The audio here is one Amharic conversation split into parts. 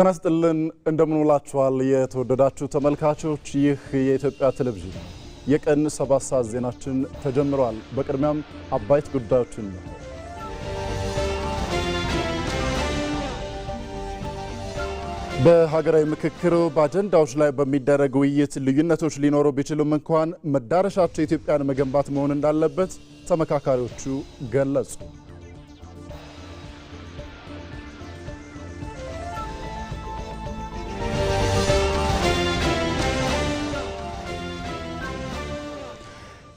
ተነስተልን እንደምንውላችኋል የተወደዳችሁ ተመልካቾች ይህ የኢትዮጵያ ቴሌቪዥን የቀን 7 ሰዓት ዜናችን ተጀምሯል። በቅድሚያም አባይት ጉዳዮችን ነው። በሀገራዊ ምክክር በአጀንዳዎች ላይ በሚደረግ ውይይት ልዩነቶች ሊኖሩ ቢችሉም እንኳን መዳረሻቸው ኢትዮጵያን መገንባት መሆን እንዳለበት ተመካካሪዎቹ ገለጹ።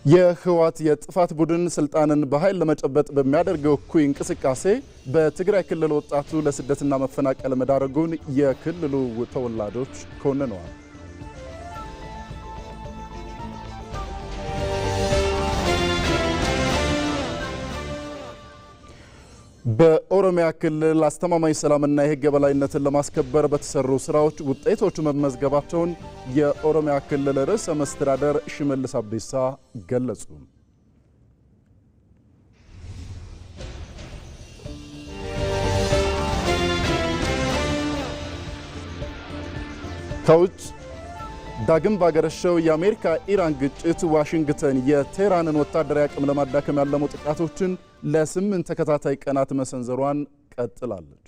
የህወሓት የጥፋት ቡድን ስልጣንን በኃይል ለመጨበጥ በሚያደርገው እኩይ እንቅስቃሴ በትግራይ ክልል ወጣቱ ለስደትና መፈናቀል መዳረጉን የክልሉ ተወላጆች ኮንነዋል። በኦሮሚያ ክልል አስተማማኝ ሰላምና የህግ የበላይነትን ለማስከበር በተሰሩ ስራዎች ውጤቶች መመዝገባቸውን የኦሮሚያ ክልል ርዕሰ መስተዳድር ሽመልስ አብዲሳ ገለጹ። ከውጭ ዳግም ባገረሸው የአሜሪካ ኢራን ግጭት ዋሽንግተን የቴህራንን ወታደራዊ አቅም ለማዳከም ያለሙ ጥቃቶችን ለ8 ተከታታይ ቀናት መሰንዘሯን ቀጥላለች።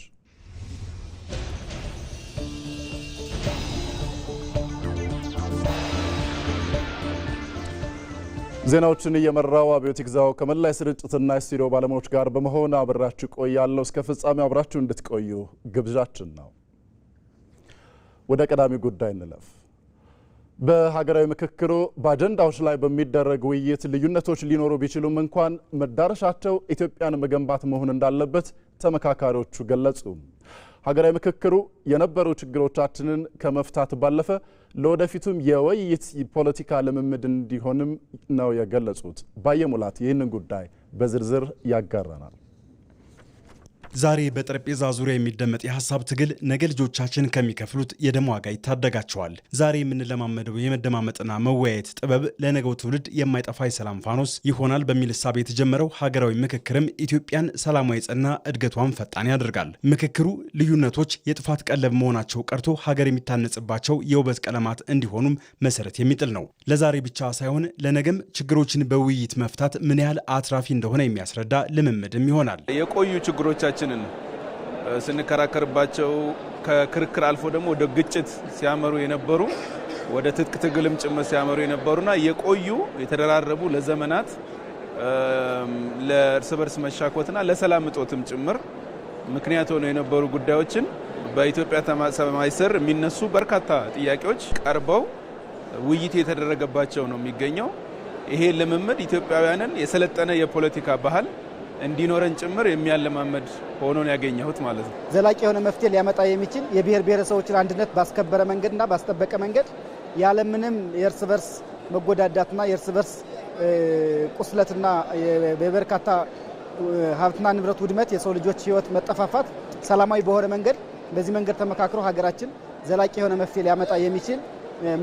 ዜናዎችን እየመራው አብዮት ይግዛው ከመላይ ስርጭትና ስቱዲዮ ባለሙያዎች ጋር በመሆን አብራችሁ ቆያለሁ። እስከ ፍጻሜው አብራችሁ እንድትቆዩ ግብዣችን ነው። ወደ ቀዳሚ ጉዳይ እንለፍ። በሀገራዊ ምክክሩ በአጀንዳዎች ላይ በሚደረግ ውይይት ልዩነቶች ሊኖሩ ቢችሉም እንኳን መዳረሻቸው ኢትዮጵያን መገንባት መሆን እንዳለበት ተመካካሪዎቹ ገለጹ። ሀገራዊ ምክክሩ የነበሩ ችግሮቻችንን ከመፍታት ባለፈ ለወደፊቱም የውይይት ፖለቲካ ልምምድ እንዲሆንም ነው የገለጹት። ባየሙላት ይህንን ጉዳይ በዝርዝር ያጋራናል። ዛሬ በጠረጴዛ ዙሪያ የሚደመጥ የሐሳብ ትግል ነገ ልጆቻችን ከሚከፍሉት የደም ዋጋ ይታደጋቸዋል። ዛሬ የምንለማመደው የመደማመጥና መወያየት ጥበብ ለነገው ትውልድ የማይጠፋ የሰላም ፋኖስ ይሆናል በሚል እሳቤ የተጀመረው ሀገራዊ ምክክርም ኢትዮጵያን ሰላማዊ ጸና እድገቷን ፈጣን ያደርጋል። ምክክሩ ልዩነቶች የጥፋት ቀለብ መሆናቸው ቀርቶ ሀገር የሚታነጽባቸው የውበት ቀለማት እንዲሆኑም መሰረት የሚጥል ነው። ለዛሬ ብቻ ሳይሆን ለነገም ችግሮችን በውይይት መፍታት ምን ያህል አትራፊ እንደሆነ የሚያስረዳ ልምምድም ይሆናል። የቆዩ ችግሮቻችንን ስንከራከርባቸው ከክርክር አልፎ ደግሞ ወደ ግጭት ሲያመሩ የነበሩ ወደ ትጥቅ ትግልም ጭምር ሲያመሩ የነበሩና የቆዩ የተደራረቡ ለዘመናት ለእርስ በርስ መሻኮትና ለሰላም እጦትም ጭምር ምክንያት ሆነው የነበሩ ጉዳዮችን በኢትዮጵያ ሰማይ ስር የሚነሱ በርካታ ጥያቄዎች ቀርበው ውይይት የተደረገባቸው ነው የሚገኘው። ይሄ ልምምድ ኢትዮጵያውያንን የሰለጠነ የፖለቲካ ባህል እንዲኖረን ጭምር የሚያለማመድ ሆኖ ነው ያገኘሁት ማለት ነው። ዘላቂ የሆነ መፍትሄ ሊያመጣ የሚችል የብሔር ብሔረሰቦችን አንድነት ባስከበረ መንገድና ባስጠበቀ መንገድ ያለምንም የእርስ በርስ መጎዳዳትና የእርስ በርስ ቁስለትና በበርካታ ሀብትና ንብረት ውድመት የሰው ልጆች ህይወት መጠፋፋት ሰላማዊ በሆነ መንገድ በዚህ መንገድ ተመካክሮ ሀገራችን ዘላቂ የሆነ መፍትሄ ሊያመጣ የሚችል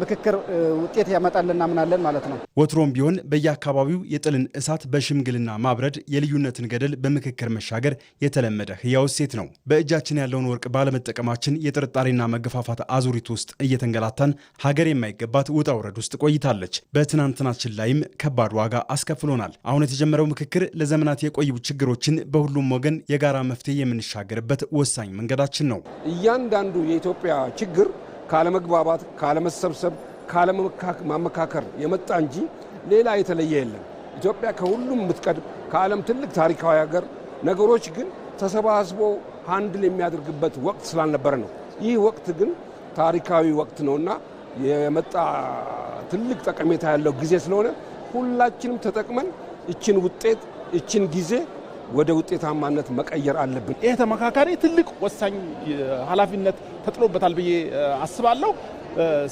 ምክክር ውጤት ያመጣልና እናምናለን ማለት ነው። ወትሮም ቢሆን በየአካባቢው የጥልን እሳት በሽምግልና ማብረድ፣ የልዩነትን ገደል በምክክር መሻገር የተለመደ ህያው እሴት ነው። በእጃችን ያለውን ወርቅ ባለመጠቀማችን የጥርጣሬና መገፋፋት አዙሪት ውስጥ እየተንገላታን ሀገር የማይገባት ውጣ ውረድ ውስጥ ቆይታለች። በትናንትናችን ላይም ከባድ ዋጋ አስከፍሎናል። አሁን የተጀመረው ምክክር ለዘመናት የቆዩ ችግሮችን በሁሉም ወገን የጋራ መፍትሄ የምንሻገርበት ወሳኝ መንገዳችን ነው። እያንዳንዱ የኢትዮጵያ ችግር ካለመግባባት፣ ካለመሰብሰብ፣ ካለማመካከር የመጣ እንጂ ሌላ የተለየ የለም። ኢትዮጵያ ከሁሉም የምትቀድም ከዓለም ትልቅ ታሪካዊ ሀገር፣ ነገሮች ግን ተሰባስቦ ሃንድል የሚያደርግበት ወቅት ስላልነበረ ነው። ይህ ወቅት ግን ታሪካዊ ወቅት ነውና የመጣ ትልቅ ጠቀሜታ ያለው ጊዜ ስለሆነ ሁላችንም ተጠቅመን እችን ውጤት እችን ጊዜ ወደ ውጤታማነት መቀየር አለብን። ይሄ ተመካካሪ ትልቅ ወሳኝ ኃላፊነት ተጥሎበታል ብዬ አስባለሁ።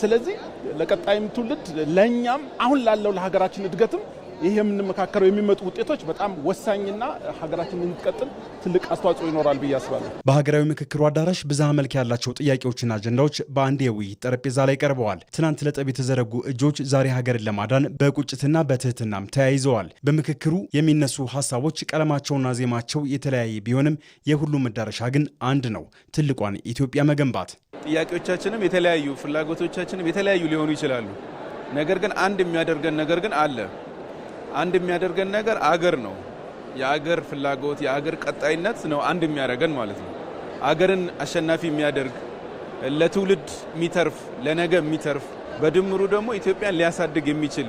ስለዚህ ለቀጣይም ትውልድ ለኛም አሁን ላለው ለሀገራችን እድገትም ይሄ የምንመካከረው የሚመጡ ውጤቶች በጣም ወሳኝና ሀገራችን እንድትቀጥል ትልቅ አስተዋጽኦ ይኖራል ብዬ አስባለሁ። በሀገራዊ ምክክሩ አዳራሽ ብዝሃ መልክ ያላቸው ጥያቄዎችና አጀንዳዎች በአንድ የውይይት ጠረጴዛ ላይ ቀርበዋል። ትናንት ለጠብ የተዘረጉ እጆች ዛሬ ሀገርን ለማዳን በቁጭትና በትህትናም ተያይዘዋል። በምክክሩ የሚነሱ ሀሳቦች ቀለማቸውና ዜማቸው የተለያየ ቢሆንም የሁሉም መዳረሻ ግን አንድ ነው፣ ትልቋን ኢትዮጵያ መገንባት። ጥያቄዎቻችንም የተለያዩ ፍላጎቶቻችንም የተለያዩ ሊሆኑ ይችላሉ። ነገር ግን አንድ የሚያደርገን ነገር ግን አለ። አንድ የሚያደርገን ነገር አገር ነው። የአገር ፍላጎት የአገር ቀጣይነት ነው አንድ የሚያደርገን ማለት ነው። አገርን አሸናፊ የሚያደርግ ለትውልድ የሚተርፍ ለነገ የሚተርፍ በድምሩ ደግሞ ኢትዮጵያን ሊያሳድግ የሚችል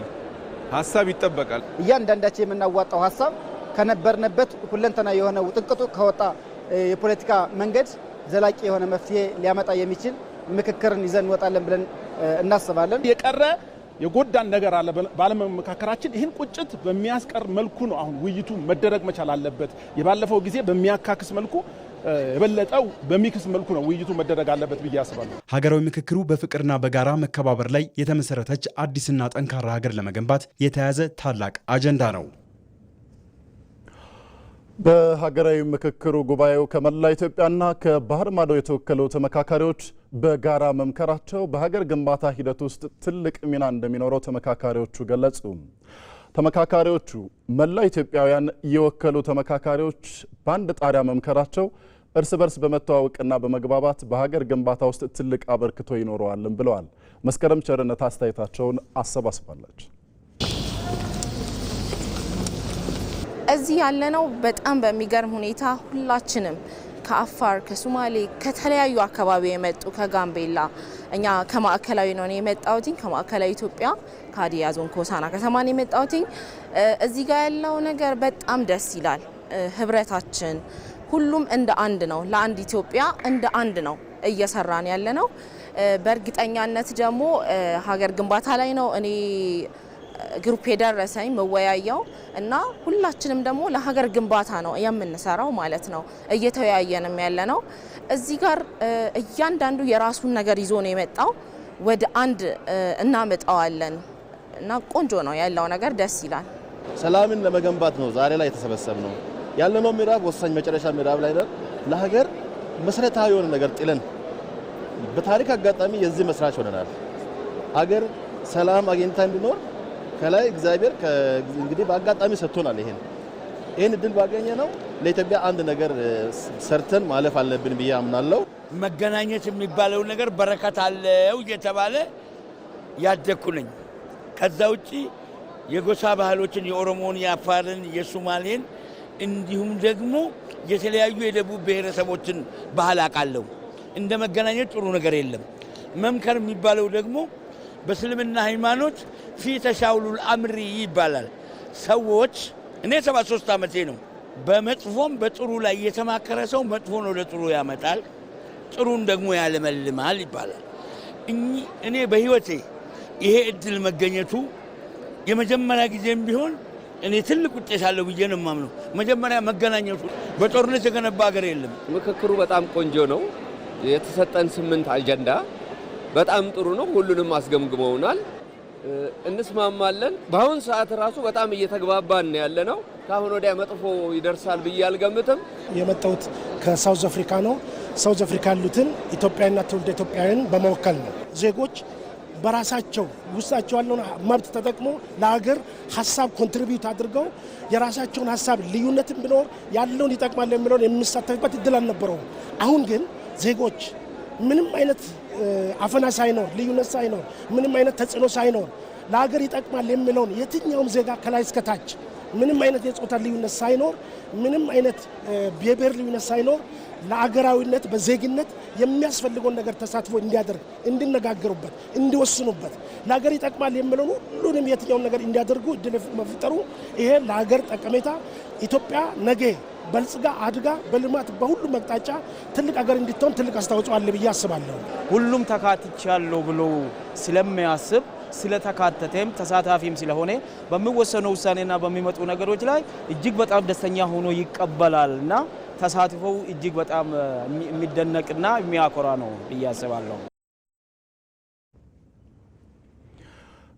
ሀሳብ ይጠበቃል። እያንዳንዳችን የምናዋጣው ሀሳብ ከነበርንበት ሁለንተና የሆነ ውጥንቅጡ ከወጣ የፖለቲካ መንገድ ዘላቂ የሆነ መፍትሄ ሊያመጣ የሚችል ምክክርን ይዘን እንወጣለን ብለን እናስባለን። የቀረ የጎዳን ነገር አለ ባለመመካከራችን። ይህን ቁጭት በሚያስቀር መልኩ ነው አሁን ውይይቱ መደረግ መቻል አለበት። የባለፈው ጊዜ በሚያካክስ መልኩ የበለጠው በሚክስ መልኩ ነው ውይይቱ መደረግ አለበት ብዬ አስባለሁ። ሀገራዊ ምክክሩ በፍቅርና በጋራ መከባበር ላይ የተመሰረተች አዲስና ጠንካራ ሀገር ለመገንባት የተያዘ ታላቅ አጀንዳ ነው። በሀገራዊ ምክክሩ ጉባኤው ከመላ ኢትዮጵያና ከባህር ማዶ የተወከሉ ተመካካሪዎች በጋራ መምከራቸው በሀገር ግንባታ ሂደት ውስጥ ትልቅ ሚና እንደሚኖረው ተመካካሪዎቹ ገለጹ። ተመካካሪዎቹ መላ ኢትዮጵያውያን የወከሉ ተመካካሪዎች በአንድ ጣሪያ መምከራቸው እርስ በርስ በመተዋወቅና በመግባባት በሀገር ግንባታ ውስጥ ትልቅ አበርክቶ ይኖረዋልም ብለዋል። መስከረም ቸርነት አስተያየታቸውን አሰባስባለች። እዚህ ያለነው በጣም በሚገርም ሁኔታ ሁላችንም ከአፋር፣ ከሶማሌ፣ ከተለያዩ አካባቢ የመጡ ከጋምቤላ፣ እኛ ከማዕከላዊ ነው የመጣሁት፣ ከማዕከላዊ ኢትዮጵያ ከሀዲያ ዞን ከሆሳዕና ከተማ ነው የመጣሁት። እዚህ ጋር ያለው ነገር በጣም ደስ ይላል። ህብረታችን ሁሉም እንደ አንድ ነው፣ ለአንድ ኢትዮጵያ እንደ አንድ ነው እየሰራን ያለነው። በእርግጠኛነት ደግሞ ሀገር ግንባታ ላይ ነው እኔ ግሩፕ የደረሰኝ መወያያው እና ሁላችንም ደግሞ ለሀገር ግንባታ ነው የምንሰራው ማለት ነው። እየተወያየንም ያለ ነው። እዚህ ጋር እያንዳንዱ የራሱን ነገር ይዞ ነው የመጣው፣ ወደ አንድ እናመጣዋለን እና ቆንጆ ነው ያለው ነገር፣ ደስ ይላል። ሰላምን ለመገንባት ነው ዛሬ ላይ የተሰበሰብነው። ያለነው ምዕራፍ ወሳኝ መጨረሻ ምዕራፍ ላይ ነው። ለሀገር መሰረታዊ የሆነ ነገር ጥለን በታሪክ አጋጣሚ የዚህ መስራች ሆነናል። ሀገር ሰላም አግኝታ እንዲኖር ከላይ እግዚአብሔር እንግዲህ በአጋጣሚ ሰጥቶናል። ይሄን እድል ባገኘ ነው ለኢትዮጵያ አንድ ነገር ሰርተን ማለፍ አለብን ብዬ አምናለሁ። መገናኘት የሚባለው ነገር በረከት አለው እየተባለ ያደኩ ነኝ። ከዛ ውጪ የጎሳ ባህሎችን የኦሮሞን፣ የአፋርን፣ የሶማሌን እንዲሁም ደግሞ የተለያዩ የደቡብ ብሔረሰቦችን ባህል አውቃለሁ። እንደ መገናኘት ጥሩ ነገር የለም። መምከር የሚባለው ደግሞ በእስልምና ሃይማኖት ፊተ ሻውሉል አምሪ ይባላል። ሰዎች እኔ 73 ዓመቴ ነው። በመጥፎም በጥሩ ላይ የተማከረ ሰው መጥፎ ነው ለጥሩ ያመጣል፣ ጥሩን ደግሞ ያለመልማል ይባላል። እኔ በህይወቴ ይሄ እድል መገኘቱ የመጀመሪያ ጊዜም ቢሆን እኔ ትልቅ ውጤት አለው ብዬ ነው የማምነው። መጀመሪያ መገናኘቱ። በጦርነት የገነባ ሀገር የለም። ምክክሩ በጣም ቆንጆ ነው። የተሰጠን 8 አጀንዳ በጣም ጥሩ ነው። ሁሉንም አስገምግመውናል፣ እንስማማለን። በአሁን ሰዓት ራሱ በጣም እየተግባባን ያለ ነው። ካሁን ወዲያ መጥፎ ይደርሳል ብዬ አልገምትም። የመጣሁት ከሳውዝ አፍሪካ ነው። ሳውዝ አፍሪካ ያሉትን ኢትዮጵያና ትውልደ ኢትዮጵያውያን በመወከል ነው። ዜጎች በራሳቸው ውስጣቸው ያለውን መብት ተጠቅሞ ለሀገር ሀሳብ ኮንትሪቢዩት አድርገው የራሳቸውን ሀሳብ ልዩነትን ቢኖር ያለውን ይጠቅማል የሚለውን የሚሳተፍበት እድል አልነበረውም። አሁን ግን ዜጎች ምንም አይነት አፈና ሳይኖር፣ ልዩነት ሳይኖር፣ ምንም አይነት ተጽዕኖ ሳይኖር ለሀገር ይጠቅማል የሚለውን የትኛውም ዜጋ ከላይ እስከታች ምንም አይነት የጾታ ልዩነት ሳይኖር፣ ምንም አይነት የብሔር ልዩነት ሳይኖር ለአገራዊነት በዜግነት የሚያስፈልገውን ነገር ተሳትፎ እንዲያደርግ፣ እንዲነጋገሩበት፣ እንዲወስኑበት ለሀገር ይጠቅማል የሚለውን ሁሉንም የትኛውን ነገር እንዲያደርጉ እድል መፍጠሩ ይሄ ለሀገር ጠቀሜታ ኢትዮጵያ ነገ በልጽጋ አድጋ በልማት በሁሉም አቅጣጫ ትልቅ ሀገር እንድትሆን ትልቅ አስተዋጽኦ አለ ብዬ አስባለሁ። ሁሉም ተካትቻለሁ ብሎ ስለሚያስብ ስለተካተተም ተሳታፊም ስለሆነ በሚወሰነው ውሳኔና በሚመጡ ነገሮች ላይ እጅግ በጣም ደስተኛ ሆኖ ይቀበላልና ተሳትፎው እጅግ በጣም የሚደነቅና የሚያኮራ ነው ብዬ አስባለሁ።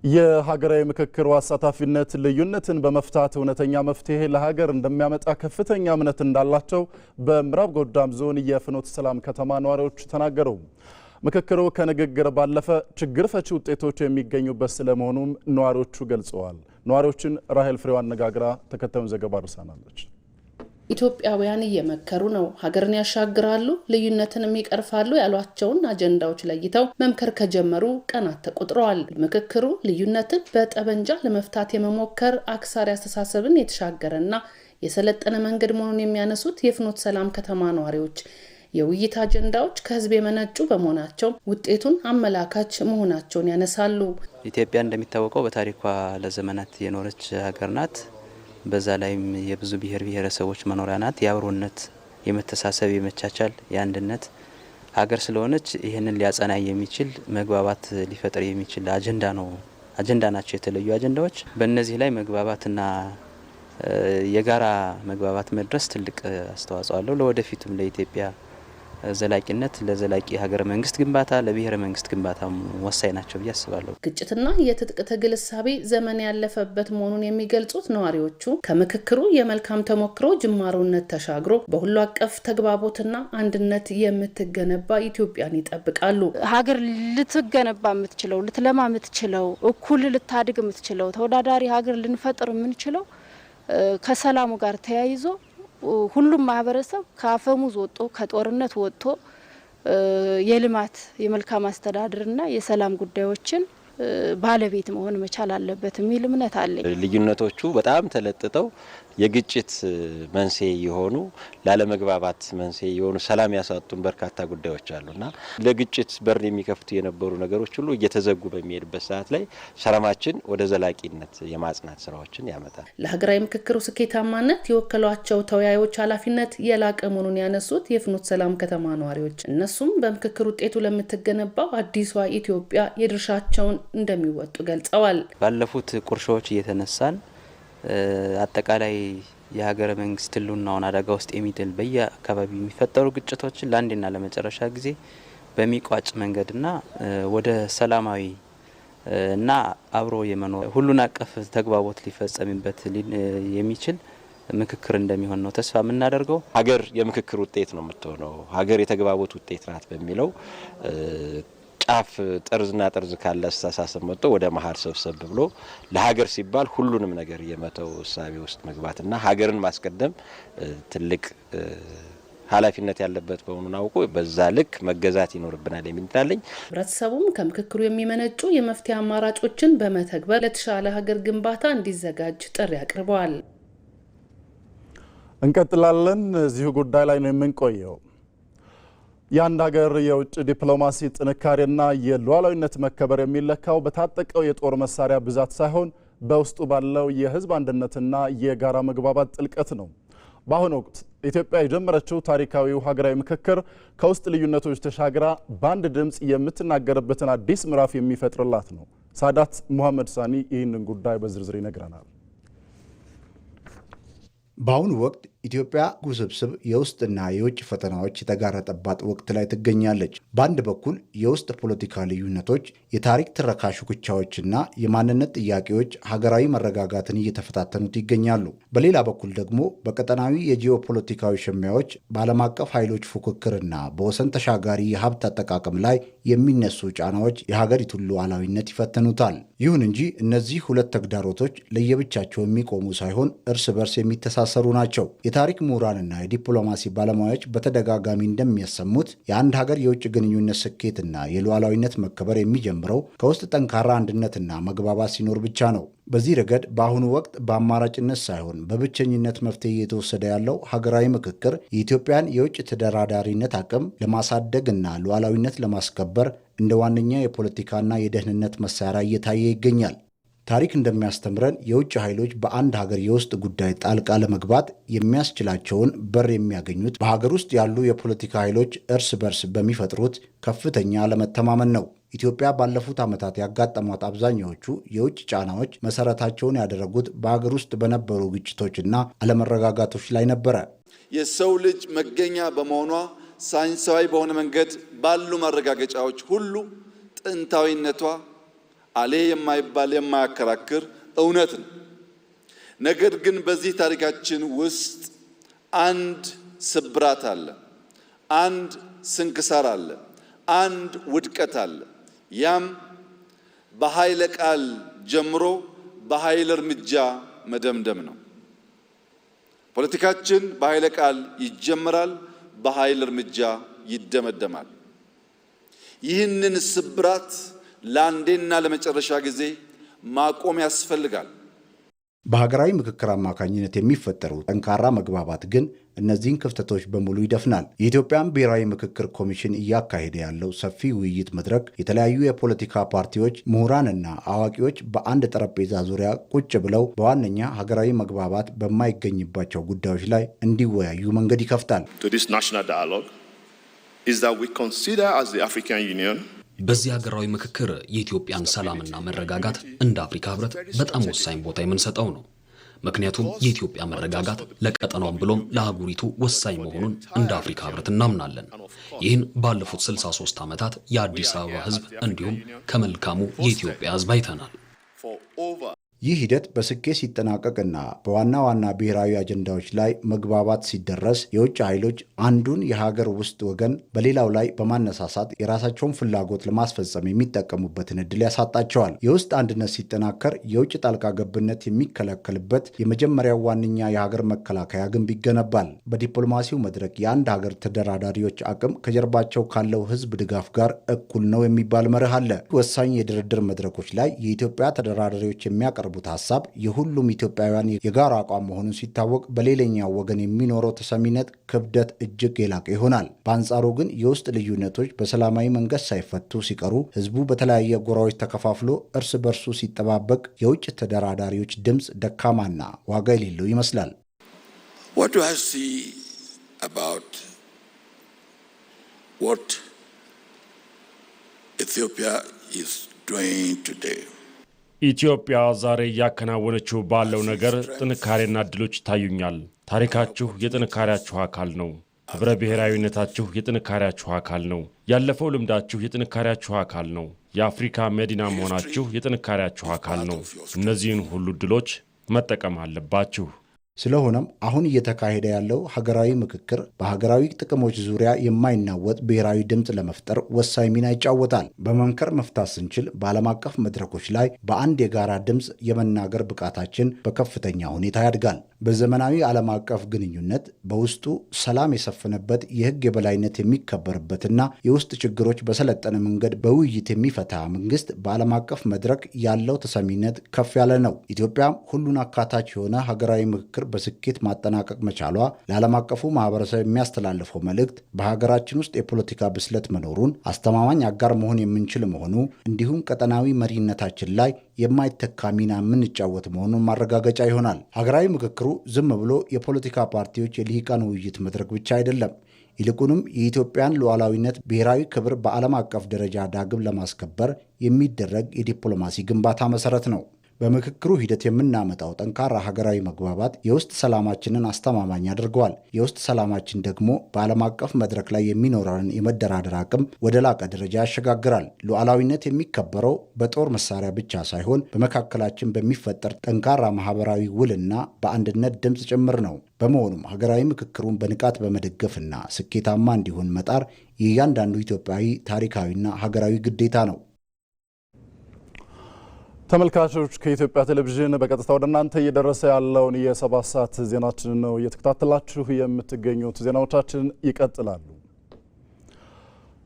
የሀገራዊ ምክክር አሳታፊነት ልዩነትን በመፍታት እውነተኛ መፍትሄ ለሀገር እንደሚያመጣ ከፍተኛ እምነት እንዳላቸው በምዕራብ ጎጃም ዞን የፍኖተ ሰላም ከተማ ነዋሪዎች ተናገሩ። ምክክሩ ከንግግር ባለፈ ችግር ፈቺ ውጤቶች የሚገኙበት ስለመሆኑም ነዋሪዎቹ ገልጸዋል። ነዋሪዎችን ራሄል ፍሬው አነጋግራ ተከታዩን ዘገባ አድርሳናለች። ኢትዮጵያውያን እየመከሩ ነው፣ ሀገርን ያሻግራሉ፣ ልዩነትንም ይቀርፋሉ ያሏቸውን አጀንዳዎች ለይተው መምከር ከጀመሩ ቀናት ተቆጥረዋል። ምክክሩ ልዩነትን በጠበንጃ ለመፍታት የመሞከር አክሳሪ አስተሳሰብን የተሻገረና የሰለጠነ መንገድ መሆኑን የሚያነሱት የፍኖተ ሰላም ከተማ ነዋሪዎች የውይይት አጀንዳዎች ከህዝብ የመነጩ በመሆናቸው ውጤቱን አመላካች መሆናቸውን ያነሳሉ። ኢትዮጵያ እንደሚታወቀው በታሪኳ ለዘመናት የኖረች ሀገር ናት። በዛ ላይም የብዙ ብሔር ብሔረሰቦች መኖሪያ ናት። የአብሮነት፣ የመተሳሰብ፣ የመቻቻል፣ የአንድነት ሀገር ስለሆነች ይህንን ሊያጸና የሚችል መግባባት ሊፈጥር የሚችል አጀንዳ ናቸው የተለዩ አጀንዳዎች። በእነዚህ ላይ መግባባትና የጋራ መግባባት መድረስ ትልቅ አስተዋጽኦ አለው። ለወደፊቱም ለኢትዮጵያ ዘላቂነት፣ ለዘላቂ ሀገረ መንግስት ግንባታ፣ ለብሔረ መንግስት ግንባታ ወሳኝ ናቸው ብዬ አስባለሁ። ግጭትና የትጥቅ ትግል እሳቤ ዘመን ያለፈበት መሆኑን የሚገልጹት ነዋሪዎቹ ከምክክሩ የመልካም ተሞክሮ ጅማሮነት ተሻግሮ በሁሉ አቀፍ ተግባቦትና አንድነት የምትገነባ ኢትዮጵያን ይጠብቃሉ። ሀገር ልትገነባ የምትችለው፣ ልትለማ የምትችለው፣ እኩል ልታድግ የምትችለው፣ ተወዳዳሪ ሀገር ልንፈጥር የምንችለው ከሰላሙ ጋር ተያይዞ ሁሉም ማህበረሰብ ከአፈሙዝ ወጥቶ ከጦርነት ወጥቶ የልማት የመልካም አስተዳደርና የሰላም ጉዳዮችን ባለቤት መሆን መቻል አለበት የሚል እምነት አለኝ። ልዩነቶቹ በጣም ተለጥጠው የግጭት መንስኤ የሆኑ ላለመግባባት መንስኤ የሆኑ ሰላም ያሳጡን በርካታ ጉዳዮች አሉና ለግጭት በር የሚከፍቱ የነበሩ ነገሮች ሁሉ እየተዘጉ በሚሄድበት ሰዓት ላይ ሰላማችን ወደ ዘላቂነት የማጽናት ስራዎችን ያመጣል። ለሀገራዊ ምክክሩ ስኬታማነት የወከሏቸው ተወያዮች ኃላፊነት የላቀ መሆኑን ያነሱት የፍኖተ ሰላም ከተማ ነዋሪዎች እነሱም በምክክር ውጤቱ ለምትገነባው አዲሷ ኢትዮጵያ የድርሻቸውን እንደሚወጡ ገልጸዋል። ባለፉት ቁርሾች እየተነሳን አጠቃላይ የሀገረ መንግስት ህልውናውን አደጋ ውስጥ የሚጥል በየአካባቢው የሚፈጠሩ ግጭቶችን ለአንዴና ለመጨረሻ ጊዜ በሚቋጭ መንገድና ወደ ሰላማዊ እና አብሮ የመኖር ሁሉን አቀፍ ተግባቦት ሊፈጸምበት የሚችል ምክክር እንደሚሆን ነው ተስፋ የምናደርገው። ሀገር የምክክር ውጤት ነው የምትሆነው፣ ሀገር የተግባቦት ውጤት ናት በሚለው ጫፍ ጠርዝና ጠርዝ ካለ አስተሳሰብ መጥቶ ወደ መሀል ሰብሰብ ብሎ ለሀገር ሲባል ሁሉንም ነገር የመተው እሳቤ ውስጥ መግባትና ሀገርን ማስቀደም ትልቅ ኃላፊነት ያለበት በመሆኑን አውቆ በዛ ልክ መገዛት ይኖርብናል የሚልታለኝ። ህብረተሰቡም ከምክክሩ የሚመነጩ የመፍትሄ አማራጮችን በመተግበር ለተሻለ ሀገር ግንባታ እንዲዘጋጅ ጥሪ አቅርበዋል። እንቀጥላለን። እዚሁ ጉዳይ ላይ ነው የምንቆየው። የአንድ ሀገር የውጭ ዲፕሎማሲ ጥንካሬና የሉዓላዊነት መከበር የሚለካው በታጠቀው የጦር መሳሪያ ብዛት ሳይሆን በውስጡ ባለው የህዝብ አንድነትና የጋራ መግባባት ጥልቀት ነው። በአሁኑ ወቅት ኢትዮጵያ የጀመረችው ታሪካዊው ሀገራዊ ምክክር ከውስጥ ልዩነቶች ተሻግራ በአንድ ድምፅ የምትናገርበትን አዲስ ምዕራፍ የሚፈጥርላት ነው። ሳዳት ሙሐመድ ሳኒ ይህንን ጉዳይ በዝርዝር ይነግረናል። በአሁኑ ወቅት ኢትዮጵያ ውስብስብ የውስጥና የውጭ ፈተናዎች የተጋረጠባት ወቅት ላይ ትገኛለች። በአንድ በኩል የውስጥ ፖለቲካ ልዩነቶች፣ የታሪክ ትረካ ሽኩቻዎችና የማንነት ጥያቄዎች ሀገራዊ መረጋጋትን እየተፈታተኑት ይገኛሉ። በሌላ በኩል ደግሞ በቀጠናዊ የጂኦፖለቲካዊ ሽሚያዎች፣ በዓለም አቀፍ ኃይሎች ፉክክርና በወሰን ተሻጋሪ የሀብት አጠቃቀም ላይ የሚነሱ ጫናዎች የሀገሪቱን ሉዓላዊነት ይፈትኑታል። ይሁን እንጂ እነዚህ ሁለት ተግዳሮቶች ለየብቻቸው የሚቆሙ ሳይሆን እርስ በርስ የሚተሳሰሩ ናቸው። የታሪክ ምሁራንና የዲፕሎማሲ ባለሙያዎች በተደጋጋሚ እንደሚያሰሙት የአንድ ሀገር የውጭ ግንኙነት ስኬትና የሉዓላዊነት መከበር የሚጀምረው ከውስጥ ጠንካራ አንድነትና መግባባት ሲኖር ብቻ ነው። በዚህ ረገድ በአሁኑ ወቅት በአማራጭነት ሳይሆን በብቸኝነት መፍትሄ እየተወሰደ ያለው ሀገራዊ ምክክር የኢትዮጵያን የውጭ ተደራዳሪነት አቅም ለማሳደግና ሉዓላዊነት ለማስከበር እንደ ዋነኛ የፖለቲካና የደህንነት መሳሪያ እየታየ ይገኛል። ታሪክ እንደሚያስተምረን የውጭ ኃይሎች በአንድ ሀገር የውስጥ ጉዳይ ጣልቃ ለመግባት የሚያስችላቸውን በር የሚያገኙት በሀገር ውስጥ ያሉ የፖለቲካ ኃይሎች እርስ በርስ በሚፈጥሩት ከፍተኛ አለመተማመን ነው። ኢትዮጵያ ባለፉት ዓመታት ያጋጠሟት አብዛኛዎቹ የውጭ ጫናዎች መሰረታቸውን ያደረጉት በሀገር ውስጥ በነበሩ ግጭቶችና አለመረጋጋቶች ላይ ነበረ። የሰው ልጅ መገኛ በመሆኗ ሳይንሳዊ በሆነ መንገድ ባሉ ማረጋገጫዎች ሁሉ ጥንታዊነቷ፣ አሌ የማይባል የማያከራክር እውነት ነው። ነገር ግን በዚህ ታሪካችን ውስጥ አንድ ስብራት አለ፣ አንድ ስንክሳር አለ፣ አንድ ውድቀት አለ። ያም በኃይለ ቃል ጀምሮ በኃይል እርምጃ መደምደም ነው። ፖለቲካችን በኃይለ ቃል ይጀምራል፣ በኃይል እርምጃ ይደመደማል። ይህንን ስብራት ለአንዴና ለመጨረሻ ጊዜ ማቆም ያስፈልጋል። በሀገራዊ ምክክር አማካኝነት የሚፈጠሩ ጠንካራ መግባባት ግን እነዚህን ክፍተቶች በሙሉ ይደፍናል። የኢትዮጵያን ብሔራዊ ምክክር ኮሚሽን እያካሄደ ያለው ሰፊ ውይይት መድረክ የተለያዩ የፖለቲካ ፓርቲዎች፣ ምሁራንና አዋቂዎች በአንድ ጠረጴዛ ዙሪያ ቁጭ ብለው በዋነኛ ሀገራዊ መግባባት በማይገኝባቸው ጉዳዮች ላይ እንዲወያዩ መንገድ ይከፍታል። በዚህ ሀገራዊ ምክክር የኢትዮጵያን ሰላምና መረጋጋት እንደ አፍሪካ ህብረት በጣም ወሳኝ ቦታ የምንሰጠው ነው። ምክንያቱም የኢትዮጵያ መረጋጋት ለቀጠናውም ብሎም ለአህጉሪቱ ወሳኝ መሆኑን እንደ አፍሪካ ህብረት እናምናለን። ይህን ባለፉት 63 ዓመታት የአዲስ አበባ ህዝብ እንዲሁም ከመልካሙ የኢትዮጵያ ህዝብ አይተናል። ይህ ሂደት በስኬት ሲጠናቀቅና በዋና ዋና ብሔራዊ አጀንዳዎች ላይ መግባባት ሲደረስ የውጭ ኃይሎች አንዱን የሀገር ውስጥ ወገን በሌላው ላይ በማነሳሳት የራሳቸውን ፍላጎት ለማስፈጸም የሚጠቀሙበትን ዕድል ያሳጣቸዋል። የውስጥ አንድነት ሲጠናከር የውጭ ጣልቃ ገብነት የሚከለከልበት የመጀመሪያው ዋነኛ የሀገር መከላከያ ግንብ ይገነባል። በዲፕሎማሲው መድረክ የአንድ ሀገር ተደራዳሪዎች አቅም ከጀርባቸው ካለው ህዝብ ድጋፍ ጋር እኩል ነው የሚባል መርህ አለ። ወሳኝ የድርድር መድረኮች ላይ የኢትዮጵያ ተደራዳሪዎች የሚያቀርቡት ሐሳብ የሁሉም ኢትዮጵያውያን የጋራ አቋም መሆኑን ሲታወቅ በሌላኛው ወገን የሚኖረው ተሰሚነት ክብደት እጅግ የላቀ ይሆናል። በአንጻሩ ግን የውስጥ ልዩነቶች በሰላማዊ መንገድ ሳይፈቱ ሲቀሩ ህዝቡ በተለያየ ጎራዎች ተከፋፍሎ እርስ በርሱ ሲጠባበቅ የውጭ ተደራዳሪዎች ድምፅ ደካማና ዋጋ የሌለው ይመስላል። What do I see about what Ethiopia is doing today? ኢትዮጵያ ዛሬ እያከናወነችው ባለው ነገር ጥንካሬና እድሎች ይታዩኛል። ታሪካችሁ የጥንካሬያችሁ አካል ነው። ህብረ ብሔራዊነታችሁ የጥንካሬያችሁ አካል ነው። ያለፈው ልምዳችሁ የጥንካሬያችሁ አካል ነው። የአፍሪካ መዲና መሆናችሁ የጥንካሬያችሁ አካል ነው። እነዚህን ሁሉ እድሎች መጠቀም አለባችሁ። ስለሆነም አሁን እየተካሄደ ያለው ሀገራዊ ምክክር በሀገራዊ ጥቅሞች ዙሪያ የማይናወጥ ብሔራዊ ድምፅ ለመፍጠር ወሳኝ ሚና ይጫወታል። በመምከር መፍታት ስንችል በዓለም አቀፍ መድረኮች ላይ በአንድ የጋራ ድምፅ የመናገር ብቃታችን በከፍተኛ ሁኔታ ያድጋል። በዘመናዊ ዓለም አቀፍ ግንኙነት በውስጡ ሰላም የሰፈነበት የህግ የበላይነት የሚከበርበትና የውስጥ ችግሮች በሰለጠነ መንገድ በውይይት የሚፈታ መንግስት በዓለም አቀፍ መድረክ ያለው ተሰሚነት ከፍ ያለ ነው። ኢትዮጵያም ሁሉን አካታች የሆነ ሀገራዊ ምክክር በስኬት ማጠናቀቅ መቻሏ ለዓለም አቀፉ ማህበረሰብ የሚያስተላልፈው መልእክት በሀገራችን ውስጥ የፖለቲካ ብስለት መኖሩን፣ አስተማማኝ አጋር መሆን የምንችል መሆኑ እንዲሁም ቀጠናዊ መሪነታችን ላይ የማይተካ ሚና የምንጫወት መሆኑን ማረጋገጫ ይሆናል። ሀገራዊ ምክክሩ ዝም ብሎ የፖለቲካ ፓርቲዎች የልሂቃን ውይይት መድረክ ብቻ አይደለም። ይልቁንም የኢትዮጵያን ሉዓላዊነት፣ ብሔራዊ ክብር በዓለም አቀፍ ደረጃ ዳግም ለማስከበር የሚደረግ የዲፕሎማሲ ግንባታ መሰረት ነው። በምክክሩ ሂደት የምናመጣው ጠንካራ ሀገራዊ መግባባት የውስጥ ሰላማችንን አስተማማኝ አድርገዋል። የውስጥ ሰላማችን ደግሞ በዓለም አቀፍ መድረክ ላይ የሚኖረንን የመደራደር አቅም ወደ ላቀ ደረጃ ያሸጋግራል። ሉዓላዊነት የሚከበረው በጦር መሳሪያ ብቻ ሳይሆን በመካከላችን በሚፈጠር ጠንካራ ማህበራዊ ውልና በአንድነት ድምፅ ጭምር ነው። በመሆኑም ሀገራዊ ምክክሩን በንቃት በመደገፍና ስኬታማ እንዲሆን መጣር የእያንዳንዱ ኢትዮጵያዊ ታሪካዊና ሀገራዊ ግዴታ ነው። ተመልካቾች ከኢትዮጵያ ቴሌቪዥን በቀጥታ ወደ እናንተ እየደረሰ ያለውን የሰባት ሰዓት ዜናችንን ነው እየተከታተላችሁ የምትገኙት። ዜናዎቻችን ይቀጥላሉ።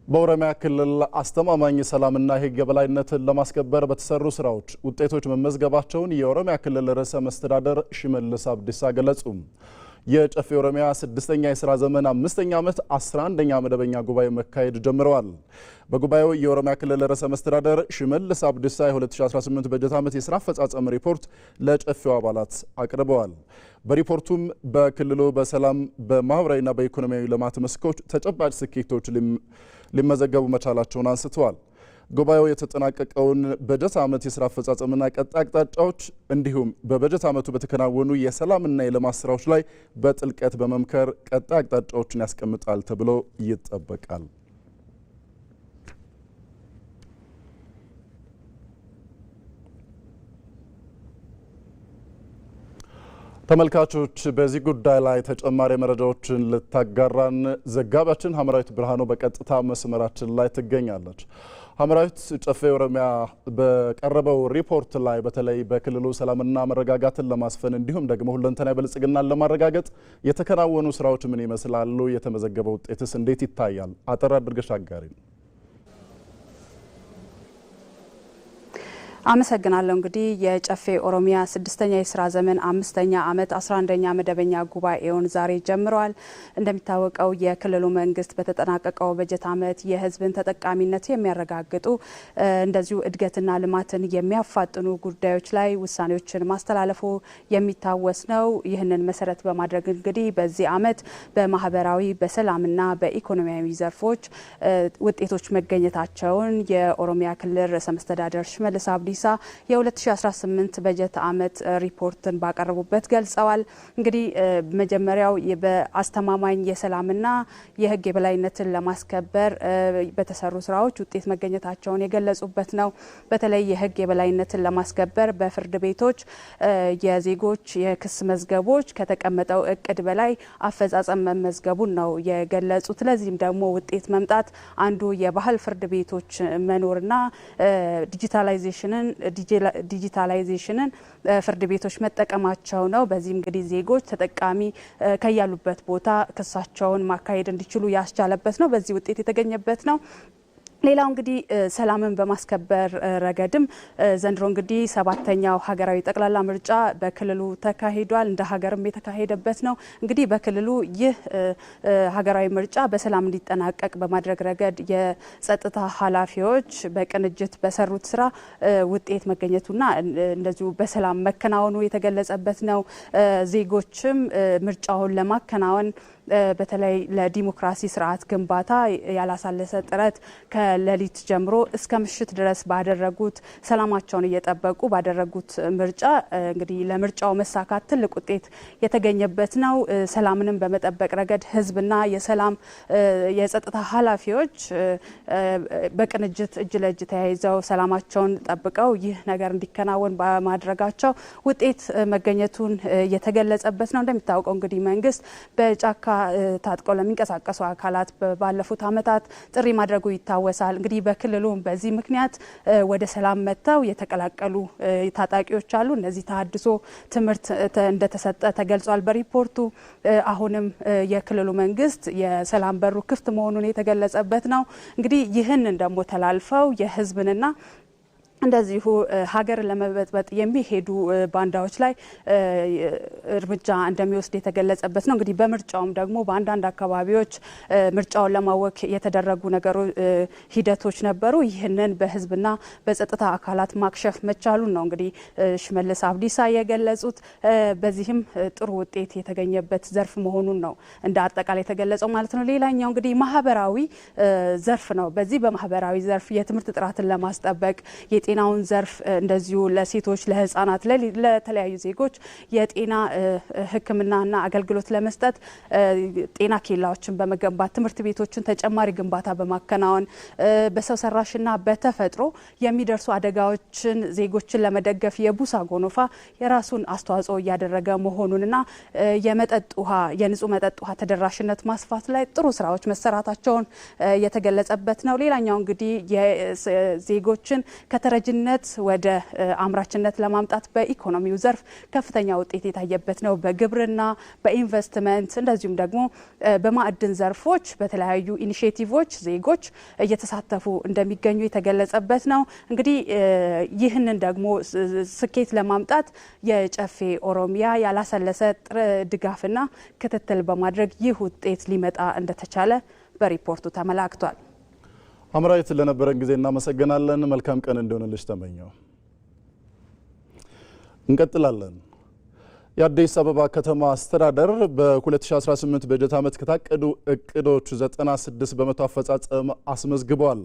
በኦሮሚያ ክልል አስተማማኝ ሰላምና የሕግ የበላይነትን ለማስከበር በተሰሩ ስራዎች ውጤቶች መመዝገባቸውን የኦሮሚያ ክልል ርዕሰ መስተዳደር ሽመልስ አብዲሳ ገለጹ። የጨፌ ኦሮሚያ 6ኛ የሥራ ዘመን 5ኛ ዓመት 11ኛ መደበኛ ጉባኤ መካሄድ ጀምረዋል። በጉባኤው የኦሮሚያ ክልል ርዕሰ መስተዳደር ሽመልስ አብዲሳ የ2018 በጀት ዓመት የሥራ አፈጻጸም ሪፖርት ለጨፌው አባላት አቅርበዋል። በሪፖርቱም በክልሉ በሰላም በማህበራዊና በኢኮኖሚያዊ ልማት መስኮች ተጨባጭ ስኬቶች ሊመዘገቡ መቻላቸውን አንስተዋል። ጉባኤው የተጠናቀቀውን በጀት ዓመት የሥራ አፈጻጸምና ቀጣይ አቅጣጫዎች እንዲሁም በበጀት ዓመቱ በተከናወኑ የሰላምና የልማት ስራዎች ላይ በጥልቀት በመምከር ቀጣይ አቅጣጫዎችን ያስቀምጣል ተብሎ ይጠበቃል። ተመልካቾች በዚህ ጉዳይ ላይ ተጨማሪ መረጃዎችን ልታጋራን ዘጋቢያችን ሐመራዊት ብርሃኑ በቀጥታ መስመራችን ላይ ትገኛለች። ሐመራዊት ጨፌ ኦሮሚያ በቀረበው ሪፖርት ላይ በተለይ በክልሉ ሰላምና መረጋጋትን ለማስፈን እንዲሁም ደግሞ ሁለንተናዊ ብልጽግናን ለማረጋገጥ የተከናወኑ ስራዎች ምን ይመስላሉ? የተመዘገበው ውጤትስ እንዴት ይታያል? አጠር አድርገሽ አጋሪን። አመሰግናለሁ። እንግዲህ የጨፌ ኦሮሚያ 6ኛ የስራ ዘመን 5ኛ ዓመት 11ኛ መደበኛ ጉባኤውን ዛሬ ጀምረዋል። እንደሚታወቀው የክልሉ መንግስት በተጠናቀቀው በጀት ዓመት የህዝብን ተጠቃሚነት የሚያረጋግጡ እንደዚሁ እድገትና ልማትን የሚያፋጥኑ ጉዳዮች ላይ ውሳኔዎችን ማስተላለፉ የሚታወስ ነው። ይህንን መሰረት በማድረግ እንግዲህ በዚህ ዓመት በማህበራዊ በሰላምና በኢኮኖሚያዊ ዘርፎች ውጤቶች መገኘታቸውን የኦሮሚያ ክልል ርዕሰ መስተዳድር ሽመልስ አብዲሳ የ2018 በጀት ዓመት ሪፖርትን ባቀረቡበት ገልጸዋል። እንግዲህ መጀመሪያው በአስተማማኝ የሰላምና የህግ የበላይነትን ለማስከበር በተሰሩ ስራዎች ውጤት መገኘታቸውን የገለጹበት ነው። በተለይ የህግ የበላይነትን ለማስከበር በፍርድ ቤቶች የዜጎች የክስ መዝገቦች ከተቀመጠው እቅድ በላይ አፈጻጸም መመዝገቡን ነው የገለጹት። ለዚህም ደግሞ ውጤት መምጣት አንዱ የባህል ፍርድ ቤቶች መኖርና ዲጂታላይዜሽንን ፍርድ ቤቶች መጠቀማቸው ነው። በዚህም እንግዲህ ዜጎች ተጠቃሚ ከያሉበት ቦታ ክሳቸውን ማካሄድ እንዲችሉ ያስቻለበት ነው። በዚህ ውጤት የተገኘበት ነው። ሌላው እንግዲህ ሰላምን በማስከበር ረገድም ዘንድሮ እንግዲህ 7ኛው ሀገራዊ ጠቅላላ ምርጫ በክልሉ ተካሂዷል። እንደ ሀገርም የተካሄደበት ነው። እንግዲህ በክልሉ ይህ ሀገራዊ ምርጫ በሰላም እንዲጠናቀቅ በማድረግ ረገድ የጸጥታ ኃላፊዎች በቅንጅት በሰሩት ስራ ውጤት መገኘቱና እንደዚሁ በሰላም መከናወኑ የተገለጸበት ነው። ዜጎችም ምርጫውን ለማከናወን በተለይ ለዲሞክራሲ ስርዓት ግንባታ ያላሳለሰ ጥረት ከሌሊት ጀምሮ እስከ ምሽት ድረስ ባደረጉት ሰላማቸውን እየጠበቁ ባደረጉት ምርጫ እንግዲህ ለምርጫው መሳካት ትልቅ ውጤት የተገኘበት ነው። ሰላምንም በመጠበቅ ረገድ ህዝብና የሰላም የጸጥታ ኃላፊዎች በቅንጅት እጅ ለእጅ ተያይዘው ሰላማቸውን ጠብቀው ይህ ነገር እንዲከናወን በማድረጋቸው ውጤት መገኘቱን የተገለጸበት ነው። እንደሚታወቀው እንግዲህ መንግስት በጫካ ታጥቀው ለሚንቀሳቀሱ አካላት ባለፉት ዓመታት ጥሪ ማድረጉ ይታወሳል። እንግዲህ በክልሉ በዚህ ምክንያት ወደ ሰላም መጥተው የተቀላቀሉ ታጣቂዎች አሉ። እነዚህ ተሃድሶ ትምህርት እንደተሰጠ ተገልጿል በሪፖርቱ። አሁንም የክልሉ መንግስት የሰላም በሩ ክፍት መሆኑን የተገለጸበት ነው። እንግዲህ ይህንን ደግሞ ተላልፈው የህዝብንና እንደዚሁ ሀገር ለመበጥበጥ የሚሄዱ ባንዳዎች ላይ እርምጃ እንደሚወስድ የተገለጸበት ነው። እንግዲህ በምርጫውም ደግሞ በአንዳንድ አካባቢዎች ምርጫውን ለማወክ የተደረጉ ሂደቶች ነበሩ። ይህንን በህዝብና በጸጥታ አካላት ማክሸፍ መቻሉን ነው እንግዲህ ሽመልስ አብዲሳ የገለጹት። በዚህም ጥሩ ውጤት የተገኘበት ዘርፍ መሆኑን ነው እንደ አጠቃላይ የተገለጸው ማለት ነው። ሌላኛው እንግዲህ ማህበራዊ ዘርፍ ነው። በዚህ በማህበራዊ ዘርፍ የትምህርት ጥራትን ለማስጠበቅ የጤናውን ዘርፍ እንደዚሁ ለሴቶች፣ ለህፃናት፣ ለተለያዩ ዜጎች የጤና ሕክምናና አገልግሎት ለመስጠት ጤና ኬላዎችን በመገንባት ትምህርት ቤቶችን ተጨማሪ ግንባታ በማከናወን በሰው ሰራሽና በተፈጥሮ የሚደርሱ አደጋዎችን ዜጎችን ለመደገፍ የቡሳ ጎኖፋ የራሱን አስተዋጽኦ እያደረገ መሆኑንና የመጠጥ ውሃ የንጹህ መጠጥ ውሃ ተደራሽነት ማስፋት ላይ ጥሩ ስራዎች መሰራታቸውን የተገለጸበት ነው። ሌላኛው እንግዲህ የዜጎችን ከተረጅነት ወደ አምራችነት ለማምጣት በኢኮኖሚው ዘርፍ ከፍተኛ ውጤት የታየበት ነው። በግብርና፣ በኢንቨስትመንት እንደዚሁም ደግሞ በማዕድን ዘርፎች በተለያዩ ኢኒሼቲቮች ዜጎች እየተሳተፉ እንደሚገኙ የተገለጸበት ነው። እንግዲህ ይህንን ደግሞ ስኬት ለማምጣት የጨፌ ኦሮሚያ ያላሰለሰ ድጋፍና ክትትል በማድረግ ይህ ውጤት ሊመጣ እንደተቻለ በሪፖርቱ ተመላክቷል። ሐመራዊት ለነበረን ጊዜ እናመሰግናለን። መልካም ቀን እንዲሆንልሽ ተመኘው። እንቀጥላለን። የአዲስ አበባ ከተማ አስተዳደር በ2018 በጀት ዓመት ከታቀዱ እቅዶች 96 በመቶ አፈጻጸም አስመዝግቧል።